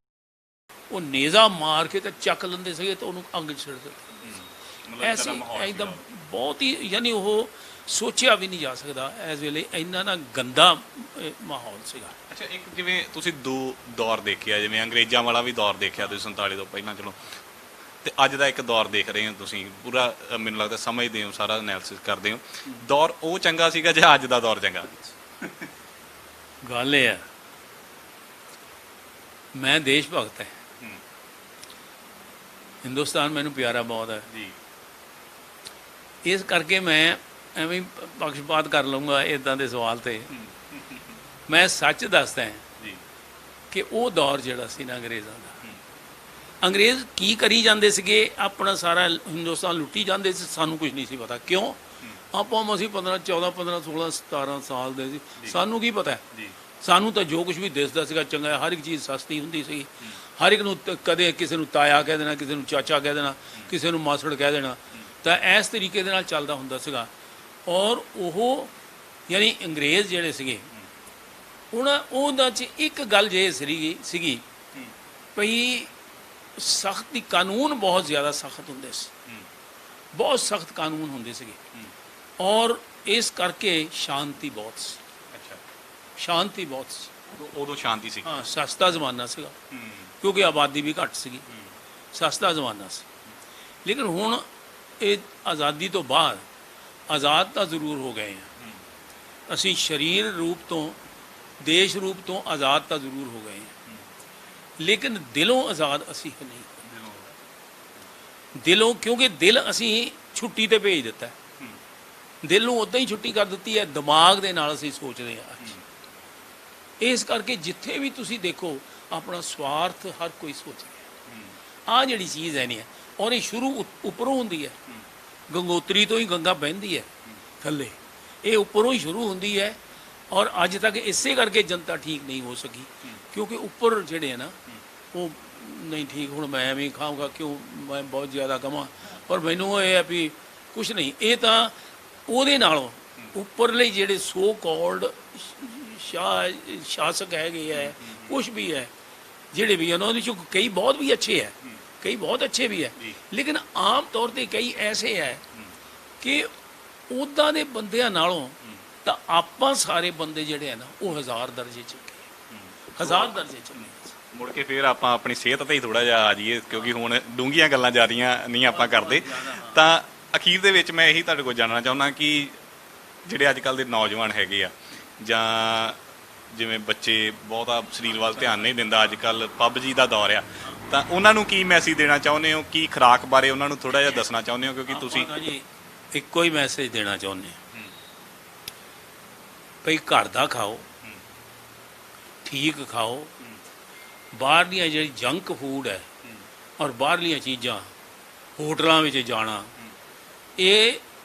ਉਹ ਨੇਜ਼ਾ ਮਾਰ ਕੇ ਤੇ ਚੱਕ ਲੈਂਦੇ ਸੀਗੇ ਤੇ ਉਹਨੂੰ ਅੱਗ 'ਚ ਛੱਡ ਦਿੰਦੇ। ਐਸੀ ਇੱਕਦਮ ਬਹੁਤ ਹੀ, ਯਾਨੀ ਉਹ ਸੋਚਿਆ ਵੀ ਨਹੀਂ ਜਾ ਸਕਦਾ ਇਸ ਵੇਲੇ, ਇੰਨਾ ਨਾ ਗੰਦਾ ਮਾਹੌਲ ਸੀਗਾ। ਅੱਛਾ, ਇੱਕ ਜਿਵੇਂ ਤੁਸੀਂ ਦੋ ਦੌਰ ਦੇਖਿਆ, ਜਿਵੇਂ ਅੰਗਰੇਜ਼ਾਂ ਵਾਲਾ ਵੀ ਦੌਰ ਦੇਖਿਆ ਤੁਸੀਂ 47 ਤੋਂ ਪਹਿਲਾਂ, ਚਲੋ, ਤੇ ਅੱਜ ਦਾ ਇੱਕ ਦੌਰ ਦੇਖ ਰਹੇ ਹੋ ਤੁਸੀਂ ਪੂਰਾ, ਮੈਨੂੰ ਲੱਗਦਾ ਸਮਝਦੇ ਹੋ, ਸਾਰਾ ਐਨਾਲਿਸਿਸ ਕਰਦੇ ਹੋ। ਦੌਰ ਉਹ ਚੰਗਾ ਸੀਗਾ ਜਾਂ ਅੱਜ ਦਾ ਦੌਰ ਚੰਗਾ? ਗੱਲ ਇਹ ਹੈ, ਮੈਂ ਦੇਸ਼ ਭਗਤ ਹੈ, ਹਿੰਦੁਸਤਾਨ ਮੈਨੂੰ ਪਿਆਰਾ ਬਹੁਤ ਹੈ ਜੀ, ਇਸ ਕਰਕੇ ਮੈਂ ਐਵੇਂ ਪੱਖਪਾਤ ਕਰ ਲਊਂਗਾ ਇਦਾਂ ਦੇ ਸਵਾਲ ਤੇ। ਮੈਂ ਸੱਚ ਦੱਸਦਾ ਜੀ ਕਿ ਉਹ ਦੌਰ ਜਿਹੜਾ ਸੀ ਨਾ ਅੰਗਰੇਜ਼ਾਂ ਦਾ, ਅੰਗਰੇਜ਼ ਕੀ ਕਰੀ ਜਾਂਦੇ ਸੀਗੇ, ਆਪਣਾ ਸਾਰਾ ਹਿੰਦੁਸਤਾਨ ਲੁੱਟੀ ਜਾਂਦੇ ਸੀ, ਸਾਨੂੰ ਕੁਝ ਨਹੀਂ ਸੀ ਪਤਾ। ਕਿਉਂ? ਆਪਾਂ ਅਸੀਂ 14, 15, 16, 17 ਸਾਲ ਦੇ ਸੀ, ਸਾਨੂੰ ਕੀ ਪਤਾ? ਸਾਨੂੰ ਤਾਂ ਜੋ ਕੁਝ ਵੀ ਦਿਸਦਾ ਸੀਗਾ ਚੰਗਾ, ਹਰ ਇੱਕ ਚੀਜ਼ ਸਸਤੀ ਹੁੰਦੀ ਸੀ, ਹਰ ਇੱਕ ਨੂੰ ਕਦੇ ਕਿਸੇ ਨੂੰ ਤਾਇਆ ਕਹਿ ਦੇਣਾ, ਕਿਸੇ ਨੂੰ ਚਾਚਾ ਕਹਿ ਦੇਣਾ, ਕਿਸੇ ਨੂੰ ਮਾਸੜ ਕਹਿ ਦੇਣਾ, ਤਾਂ ਇਸ ਤਰੀਕੇ ਦੇ ਨਾਲ ਚੱਲਦਾ ਹੁੰਦਾ ਸੀਗਾ। ਔਰ ਉਹ ਯਾਨੀ ਅੰਗਰੇਜ਼ ਜਿਹੜੇ ਸੀਗੇ ਉਹਨਾਂ 'ਚ ਇੱਕ ਗੱਲ ਜੇ ਸੀਗੀ ਭਈ ਸਖਤੀ, ਕਾਨੂੰਨ ਬਹੁਤ ਜ਼ਿਆਦਾ ਸਖਤ ਹੁੰਦੇ ਸੀ, ਬਹੁਤ ਸਖਤ ਕਾਨੂੰਨ ਹੁੰਦੇ ਸੀਗੇ, ਔਰ ਇਸ ਕਰਕੇ ਸ਼ਾਂਤੀ ਬਹੁਤ ਸੀ। ਅੱਛਾ, ਸ਼ਾਂਤੀ ਬਹੁਤ ਸੀ ਉਦੋਂ ਸ਼ਾਂਤੀ ਸੀ। ਹਾਂ, ਸਸਤਾ ਜ਼ਮਾਨਾ ਸੀਗਾ, ਕਿਉਂਕਿ ਆਬਾਦੀ ਵੀ ਘੱਟ ਸੀਗੀ, ਸਸਤਾ ਜ਼ਮਾਨਾ ਸੀ। ਲੇਕਿਨ ਹੁਣ ਇਹ ਆਜ਼ਾਦੀ ਤੋਂ ਬਾਅਦ ਆਜ਼ਾਦ ਤਾਂ ਜ਼ਰੂਰ ਹੋ ਗਏ ਹਾਂ ਅਸੀਂ, ਸਰੀਰ ਰੂਪ ਤੋਂ, ਦੇਸ਼ ਰੂਪ ਤੋਂ ਆਜ਼ਾਦ ਤਾਂ ਜ਼ਰੂਰ ਹੋ ਗਏ ਹਾਂ, ਲੇਕਿਨ ਦਿਲੋਂ ਆਜ਼ਾਦ ਅਸੀਂ ਨਹੀਂ। ਦਿਲੋਂ, ਕਿਉਂਕਿ ਦਿਲ ਅਸੀਂ ਛੁੱਟੀ ਤੇ ਭੇਜ ਦਿੱਤਾ, ਦਿਲ ਨੂੰ ਉੱਦਾਂ ਹੀ ਛੁੱਟੀ ਕਰ ਦਿੱਤੀ ਹੈ, ਦਿਮਾਗ ਦੇ ਨਾਲ ਅਸੀਂ ਸੋਚਦੇ ਹਾਂ। ਇਸ ਕਰਕੇ ਜਿੱਥੇ ਵੀ ਤੁਸੀਂ ਦੇਖੋ ਆਪਣਾ ਸਵਾਰਥ ਹਰ ਕੋਈ ਸੋਚ ਰਿਹਾ। ਆਹ ਜਿਹੜੀ ਚੀਜ਼ ਹੈ ਨਹੀਂ ਹੈ, ਔਰ ਇਹ ਸ਼ੁਰੂ ਉੱਪਰੋਂ ਹੁੰਦੀ ਹੈ, ਗੰਗੋਤਰੀ ਤੋਂ ਹੀ ਗੰਗਾ ਬਹਿੰਦੀ ਹੈ ਥੱਲੇ, ਇਹ ਉੱਪਰੋਂ ਹੀ ਸ਼ੁਰੂ ਹੁੰਦੀ ਹੈ। ਔਰ ਅੱਜ ਤੱਕ ਇਸੇ ਕਰਕੇ ਜਨਤਾ ਠੀਕ ਨਹੀਂ ਹੋ ਸਕੀ, ਕਿਉਂਕਿ ਉੱਪਰ ਜਿਹੜੇ ਹੈ ਨਾ ਉਹ ਨਹੀਂ ਠੀਕ। ਹੁਣ ਮੈਂ ਐਵੇਂ ਖਾਊਂਗਾ, ਕਿਉਂ ਮੈਂ ਬਹੁਤ ਜ਼ਿਆਦਾ ਕਮਾਂ, ਪਰ ਮੈਨੂੰ ਇਹ ਹੈ ਵੀ ਕੁਛ ਨਹੀਂ, ਇਹ ਤਾਂ ਉਹਦੇ ਨਾਲੋਂ ਉੱਪਰਲੇ ਜਿਹੜੇ ਸੋ ਕਾਲਡ ਸ਼ਾਸਕ ਹੈਗੇ ਹੈ, ਕੁਛ ਵੀ ਹੈ, ਜਿਹੜੇ ਵੀ ਉਹਨਾਂ ਵਿੱਚੋਂ ਕਈ ਬਹੁਤ ਵੀ ਅੱਛੇ ਹੈ, ਕਈ ਬਹੁਤ ਅੱਛੇ ਵੀ ਹੈ, ਲੇਕਿਨ ਆਮ ਤੌਰ ਤੇ ਕਈ ਐਸੇ ਹੈ ਕਿ ਉੱਦਾਂ ਦੇ ਬੰਦਿਆਂ ਨਾਲੋਂ ਤਾਂ ਆਪਾਂ ਸਾਰੇ ਬੰਦੇ ਜਿਹੜੇ ਆ ਨਾ ਉਹ 1000 ਦਰਜੇ ਚੱਕੇ, 1000 ਦਰਜੇ ਚੱਕੇ। ਮੁੜ ਕੇ ਫਿਰ ਆਪਾਂ ਆਪਣੀ ਸਿਹਤ ਤੇ ਹੀ ਥੋੜਾ ਜਿਹਾ ਆ ਜਾਈਏ, ਕਿਉਂਕਿ ਹੁਣ ਡੂੰਘੀਆਂ ਗੱਲਾਂ ਜ਼ਿਆਦੀਆਂ ਨਹੀਂ ਆਪਾਂ ਕਰਦੇ। ਤਾਂ ਅਖੀਰ ਦੇ ਵਿੱਚ ਮੈਂ ਇਹੀ ਤੁਹਾਡੇ ਕੋਲ ਜਾਣਨਾ ਚਾਹੁੰਦਾ ਕਿ ਜਿਹੜੇ ਅੱਜ ਕੱਲ੍ਹ ਦੇ ਨੌਜਵਾਨ ਹੈਗੇ ਆ, ਜਾਂ ਜਿਵੇਂ ਬੱਚੇ ਬਹੁਤਾ ਸਰੀਰ ਵੱਲ ਧਿਆਨ ਨਹੀਂ ਦਿੰਦਾ, ਅੱਜ ਕੱਲ੍ਹ PUBG ਦਾ ਦੌਰ ਆ, ਤਾਂ ਉਹਨਾਂ ਨੂੰ ਕੀ ਮੈਸੇਜ ਦੇਣਾ ਚਾਹੁੰਦੇ ਹੋ? ਕੀ ਖੁਰਾਕ ਬਾਰੇ ਉਹਨਾਂ ਨੂੰ ਥੋੜਾ ਜਿਹਾ ਦੱਸਣਾ ਚਾਹੁੰਦੇ ਹੋ? ਕਿਉਂਕਿ ਤੁਸੀਂ ਜੀ ਇੱਕੋ ਹੀ ਮੈਸੇਜ ਦੇਣਾ ਚਾਹੁੰਦੇ ਹਾਂ ਭਈ, ਘਰ ਦਾ ਖਾਓ, ਠੀਕ ਖਾਓ, ਬਾਹਰਲੀਆਂ ਜਿਹੜੀ ਜੰਕ ਫੂਡ ਹੈ ਔਰ ਬਾਹਰਲੀਆਂ ਚੀਜ਼ਾਂ, ਹੋਟਲਾਂ ਵਿੱਚ ਜਾਣਾ, ਇਹ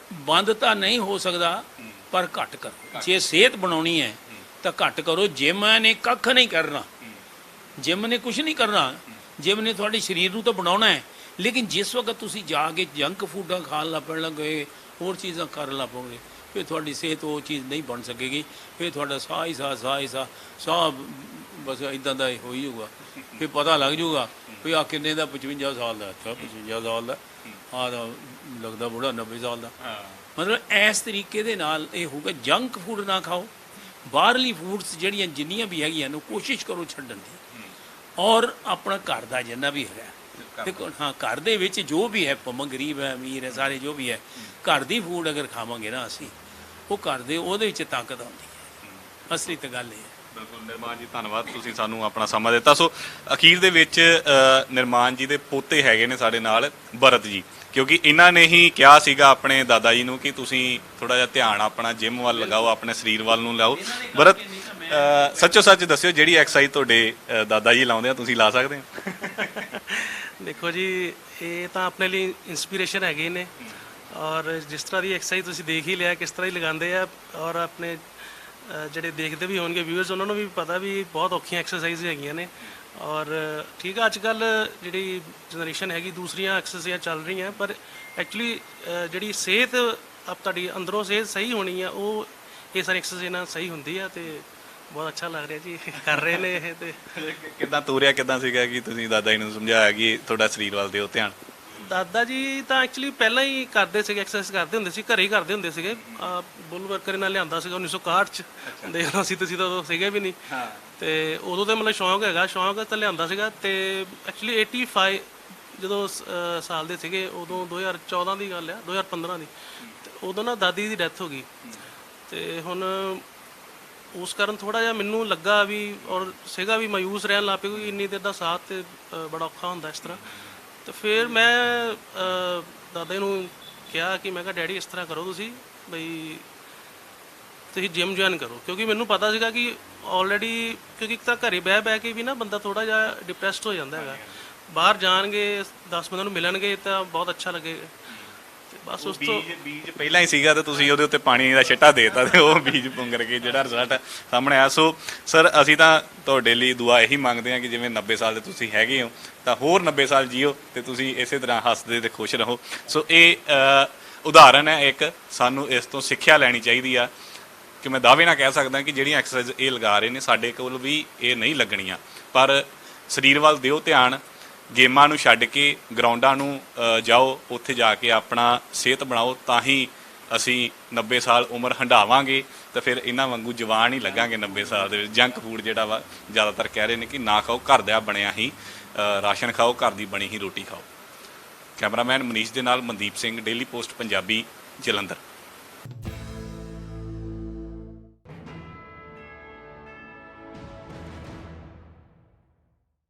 ਬੰਦ ਤਾਂ ਨਹੀਂ ਹੋ ਸਕਦਾ, ਪਰ ਘੱਟ ਕਰੋ। ਜੇ ਸਿਹਤ ਬਣਾਉਣੀ ਹੈ ਤਾਂ ਘੱਟ ਕਰੋ। ਜਿਮ ਨੇ ਕੱਖ ਨਹੀਂ ਕਰਨਾ, ਜਿਮ ਨੇ ਕੁਝ ਨਹੀਂ ਕਰਨਾ, ਜਿਮ ਨੇ ਤੁਹਾਡੇ ਸਰੀਰ ਨੂੰ ਤਾਂ ਬਣਾਉਣਾ ਹੈ, ਲੇਕਿਨ ਜਿਸ ਵਕਤ ਤੁਸੀਂ ਜਾ ਕੇ ਜੰਕ ਫੂਡਾਂ ਖਾਣ ਲੱਗ ਪੈਣ ਲੱਗੇ, ਹੋਰ ਚੀਜ਼ਾਂ ਕਰਨ ਲੱਗ ਪਓਗੇ, ਫਿਰ ਤੁਹਾਡੀ ਸਿਹਤ ਉਹ ਚੀਜ਼ ਨਹੀਂ ਬਣ ਸਕੇਗੀ। ਫਿਰ ਤੁਹਾਡਾ ਸਾਹ ਹੀ ਸਾਹ ਬਸ ਇੱਦਾਂ ਦਾ ਹੋ ਹੀ ਜਾਊਗਾ। ਫਿਰ ਪਤਾ ਲੱਗ ਜਾਊਗਾ ਵੀ ਆਹ ਕਿੰਨੇ ਦਾ, 55 ਸਾਲ ਦਾ, ਅੱਛਾ 55 ਸਾਲ ਦਾ, ਆਹ ਤਾਂ ਲੱਗਦਾ ਬੁੜਾ 90 ਸਾਲ ਦਾ। ਮਤਲਬ ਇਸ ਤਰੀਕੇ ਦੇ ਨਾਲ ਇਹ ਹੋਊਗਾ। ਜੰਕ ਫੂਡ ਨਾ ਖਾਓ, ਬਾਹਰਲੀ ਫੂਡਸ ਜਿਹੜੀਆਂ ਜਿੰਨੀਆਂ ਵੀ ਹੈਗੀਆਂ ਨੂੰ ਕੋਸ਼ਿਸ਼ ਕਰੋ ਛੱਡਣ ਦੀ, ਔਰ ਆਪਣਾ ਘਰ ਦਾ ਜਿੰਨਾ ਵੀ ਹੈਗਾ ਦੇਖੋ ਹਾਂ ਘਰ ਦੇ ਵਿੱਚ ਜੋ ਵੀ ਹੈ ਭਾਵੇਂ ਗਰੀਬ ਹੈ ਅਮੀਰ ਹੈ ਸਾਰੇ ਜੋ ਵੀ ਹੈ ਘਰ ਦੀ ਫੂਡ ਅਗਰ ਖਾਵਾਂਗੇ ਨਾ ਅਸੀਂ ਉਹ ਘਰ ਦੇ ਉਹਦੇ ਵਿੱਚ ਤਾਕਤ ਆਉਂਦੀ ਹੈ ਅਸਲੀ ਤਾਂ ਗੱਲ ਇਹ ਹੈ। ਬਿਲਕੁਲ ਨਿਰਮਾਨ ਜੀ ਧੰਨਵਾਦ ਤੁਸੀਂ ਸਾਨੂੰ ਆਪਣਾ ਸਮਾਂ ਦਿੱਤਾ। ਸੋ ਅਖੀਰ ਦੇ ਵਿੱਚ ਨਿਰਮਾਨ ਜੀ ਦੇ ਪੋਤੇ ਹੈਗੇ ਨੇ ਸਾਡੇ ਨਾਲ ਭਰਤ ਜੀ, ਕਿਉਂਕਿ ਇਹਨਾਂ ਨੇ ਹੀ ਕਿਹਾ ਸੀਗਾ ਆਪਣੇ ਦਾਦਾ ਜੀ ਨੂੰ ਕਿ ਤੁਸੀਂ ਥੋੜਾ ਜਿਹਾ ਧਿਆਨ ਆਪਣਾ ਜਿਮ ਵੱਲ ਲਗਾਓ, ਆਪਣੇ ਸਰੀਰ ਵੱਲ ਨੂੰ ਲਾਓ। ਭਰਤ ਸੱਚੋ ਸੱਚ ਦੱਸਿਓ ਜਿਹੜੀ ਐਕਸਰਸਾਈਜ਼ ਤੁਹਾਡੇ ਦਾਦਾ ਜੀ ਲਾਉਂਦੇ ਆ ਤੁਸੀਂ ਲਾ ਸਕਦੇ ਹੋ? ਦੇਖੋ ਜੀ ਇਹ ਤਾਂ ਆਪਣੇ ਲਈ ਇਨਸਪੀਰੇਸ਼ਨ ਹੈਗੇ ਨੇ ਔਰ ਜਿਸ ਤਰ੍ਹਾਂ ਦੀ ਐਕਸਰਸਾਈਜ਼ ਤੁਸੀਂ ਦੇਖ ਹੀ ਲਿਆ ਕਿਸ ਤਰ੍ਹਾਂ ਹੀ ਲਗਾਉਂਦੇ ਆ ਔਰ ਆਪਣੇ ਜਿਹੜੇ ਦੇਖਦੇ ਵੀ ਹੋਣਗੇ ਵਿਊਅਰਸ ਉਹਨਾਂ ਨੂੰ ਵੀ ਪਤਾ ਵੀ ਬਹੁਤ ਔਖੀਆਂ ਐਕਸਰਸਾਈਜ਼ ਹੈਗੀਆਂ ਨੇ ਔਰ ਠੀਕ ਆ ਅੱਜ ਕੱਲ ਜਿਹੜੀ ਜਨਰੇਸ਼ਨ ਹੈਗੀ ਦੂਸਰੀਆਂ ਐਕਸਰਸਾਈਜ਼ਾਂ ਚੱਲ ਰਹੀਆਂ ਪਰ ਐਕਚੁਅਲੀ ਜਿਹੜੀ ਸਿਹਤ ਤੁਹਾਡੀ ਅੰਦਰੋਂ ਸਿਹਤ ਸਹੀ ਹੋਣੀ ਆ ਉਹ ਇਹ ਸਾਰੀ ਐਕਸਰਸਾਈਜ਼ ਨਾਲ ਸਹੀ ਹੁੰਦੀ ਆ ਤੇ ਬਹੁਤ ਅੱਛਾ ਲੱਗ ਰਿਹਾ ਜੀ ਕਰ ਰਹੇ ਨੇ ਇਹ ਤੇ ਕਿੱਦਾਂ ਤੋਰਿਆ ਕਿੱਦਾਂ ਸੀਗਾ ਕਿ ਤੁਸੀਂ ਦਾਦਾ ਜੀ ਨੂੰ ਸਮਝਾਇਆ ਕਿ ਤੁਹਾਡਾ ਸਰੀਰ ਵੱਲ ਦਿਓ ਧਿਆਨ? ਦਾਦਾ ਜੀ ਤਾਂ ਐਕਚੁਅਲੀ ਪਹਿਲਾਂ ਹੀ ਕਰਦੇ ਸੀਗੇ ਐਕਸਰਸਾਈਜ਼ ਕਰਦੇ ਹੁੰਦੇ ਸੀ ਘਰੇ ਹੀ ਕਰਦੇ ਹੁੰਦੇ ਸੀਗੇ ਬੁੱਲ ਵਰਕਰ ਨਾਲ ਲਿਆਂਦਾ ਸੀਗਾ 1961 ਚ ਦੇਖ ਲਓ ਸੀ ਤੁਸੀਂ ਤਾਂ ਉਦੋਂ ਸੀਗੇ ਵੀ ਨਹੀਂ ਤੇ ਉਦੋਂ ਤੇ ਮਤਲਬ ਸ਼ੌਂਕ ਤਾਂ ਲਿਆਂਦਾ ਸੀਗਾ ਤੇ ਐਕਚੁਅਲੀ 85 ਜਦੋਂ ਸਾਲ ਦੇ ਸੀਗੇ ਉਦੋਂ 2014 ਦੀ ਗੱਲ ਆ 2015 ਦੀ ਤੇ ਉਦੋਂ ਨਾ ਦਾਦੀ ਦੀ ਡੈਥ ਹੋ ਗਈ ਤੇ ਹੁਣ ਉਸ ਕਾਰਨ ਥੋੜਾ ਜਿਹਾ ਮੈਨੂੰ ਲੱਗਾ ਵੀ ਔਰ ਸੀਗਾ ਵੀ ਮਾਯੂਸ ਰਹਿਣ ਲੱਗ ਪਿਆ ਕਿਉਂਕਿ ਇੰਨੀ ਦੇਰ ਦਾ ਸਾਥ ਤੇ ਬੜਾ ਔਖਾ ਹੁੰਦਾ ਇਸ ਤਰ੍ਹਾਂ ਤੇ ਫਿਰ ਮੈਂ ਦਾਦਾ ਨੂੰ ਕਿਹਾ ਕਿ ਮੈਂ ਕਿਹਾ ਡੈਡੀ ਇਸ ਤਰ੍ਹਾਂ ਕਰੋ ਤੁਸੀਂ ਬਈ ਤੁਸੀਂ ਜਿਮ ਜੁਆਇਨ ਕਰੋ ਕਿਉਂਕਿ ਮੈਨੂੰ ਪਤਾ ਸੀਗਾ ਕਿ ਆਲਰੇਡੀ ਕਿਉਂਕਿ ਇੱਕ ਤਾਂ ਘਰੇ ਬਹਿ ਕੇ ਵੀ ਨਾ ਬੰਦਾ ਥੋੜਾ ਜਿਹਾ ਡਿਪਰੈਸਡ ਹੋ ਜਾਂਦਾ ਹੈਗਾ ਬਾਹਰ ਜਾਣਗੇ 10 ਬੰਦਿਆਂ ਨੂੰ ਮਿਲਣਗੇ ਤਾਂ ਬਹੁਤ ਅੱਛਾ ਲੱਗੇਗਾ ਤੇ ਬਸ ਉਸ ਤੋਂ ਬੀਜ ਪਹਿਲਾਂ ਹੀ ਸੀਗਾ ਤੇ ਤੁਸੀਂ ਉਹਦੇ ਉੱਤੇ ਪਾਣੀ ਦਾ ਛਿੱਟਾ ਦੇਤਾ ਤੇ ਉਹ ਬੀਜ ਪੁੰਗਰ ਕੇ ਜਿਹੜਾ ਰਿਜ਼ਲਟ ਸਾਹਮਣੇ ਆਇਆ। ਸੋ ਸਰ ਅਸੀਂ ਤਾਂ ਤੁਹਾਡੇ ਲਈ ਦੁਆ ਇਹੀ ਮੰਗਦੇ ਹਾਂ ਕਿ ਜਿਵੇਂ 90 ਸਾਲ ਦੇ ਤੁਸੀਂ ਹੈਗੇ ਹੋ ਤਾਂ ਹੋਰ 90 ਸਾਲ ਜੀਓ ਤੇ ਤੁਸੀਂ ਇਸੇ ਤਰ੍ਹਾਂ ਹੱਸਦੇ ਤੇ ਖੁਸ਼ ਰਹੋ। ਸੋ ਇਹ ਉਦਾਹਰਨ ਹੈ ਇੱਕ, ਸਾਨੂੰ ਇਸ ਤੋਂ ਸਿੱਖਿਆ ਲੈਣੀ ਚਾਹੀਦੀ ਆ ਕਿ ਮੈਂ ਦਾਅਵੇ ਨਾਲ ਕਹਿ ਸਕਦਾ ਕਿ ਜਿਹੜੀਆਂ ਐਕਸਰਸਾਈਜ਼ ਇਹ ਲਗਾ ਰਹੇ ਨੇ ਸਾਡੇ ਕੋਲ ਵੀ ਇਹ ਨਹੀਂ ਲੱਗਣੀਆਂ ਪਰ ਸਰੀਰ ਵੱਲ ਦਿਓ ਧਿਆਨ, ਗੇਮਾਂ ਨੂੰ ਛੱਡ ਕੇ ਗਰਾਊਂਡਾਂ ਨੂੰ ਜਾਓ, ਉੱਥੇ ਜਾ ਕੇ ਆਪਣਾ ਸਿਹਤ ਬਣਾਓ ਤਾਂ ਹੀ ਅਸੀਂ 90 ਸਾਲ ਉਮਰ ਹੰਢਾਵਾਂਗੇ ਤਾਂ ਫਿਰ ਇਹਨਾਂ ਵਾਂਗੂ ਜਵਾਨ ਹੀ ਲੱਗਾਂਗੇ 90 ਸਾਲ ਦੇ ਵਿੱਚ। ਜੰਕ ਫੂਡ ਜਿਹੜਾ ਵਾ ਜ਼ਿਆਦਾਤਰ ਕਹਿ ਰਹੇ ਨੇ ਕਿ ਨਾ ਖਾਓ, ਘਰ ਦਾ ਬਣਿਆ ਹੀ ਰਾਸ਼ਨ ਖਾਓ, ਘਰ ਦੀ ਬਣੀ ਹੀ ਰੋਟੀ ਖਾਓ। ਕੈਮਰਾਮੈਨ ਮਨੀਸ਼ ਦੇ ਨਾਲ ਮਨਦੀਪ ਸਿੰਘ, ਡੇਲੀ ਪੋਸਟ ਪੰਜਾਬੀ, ਜਲੰਧਰ।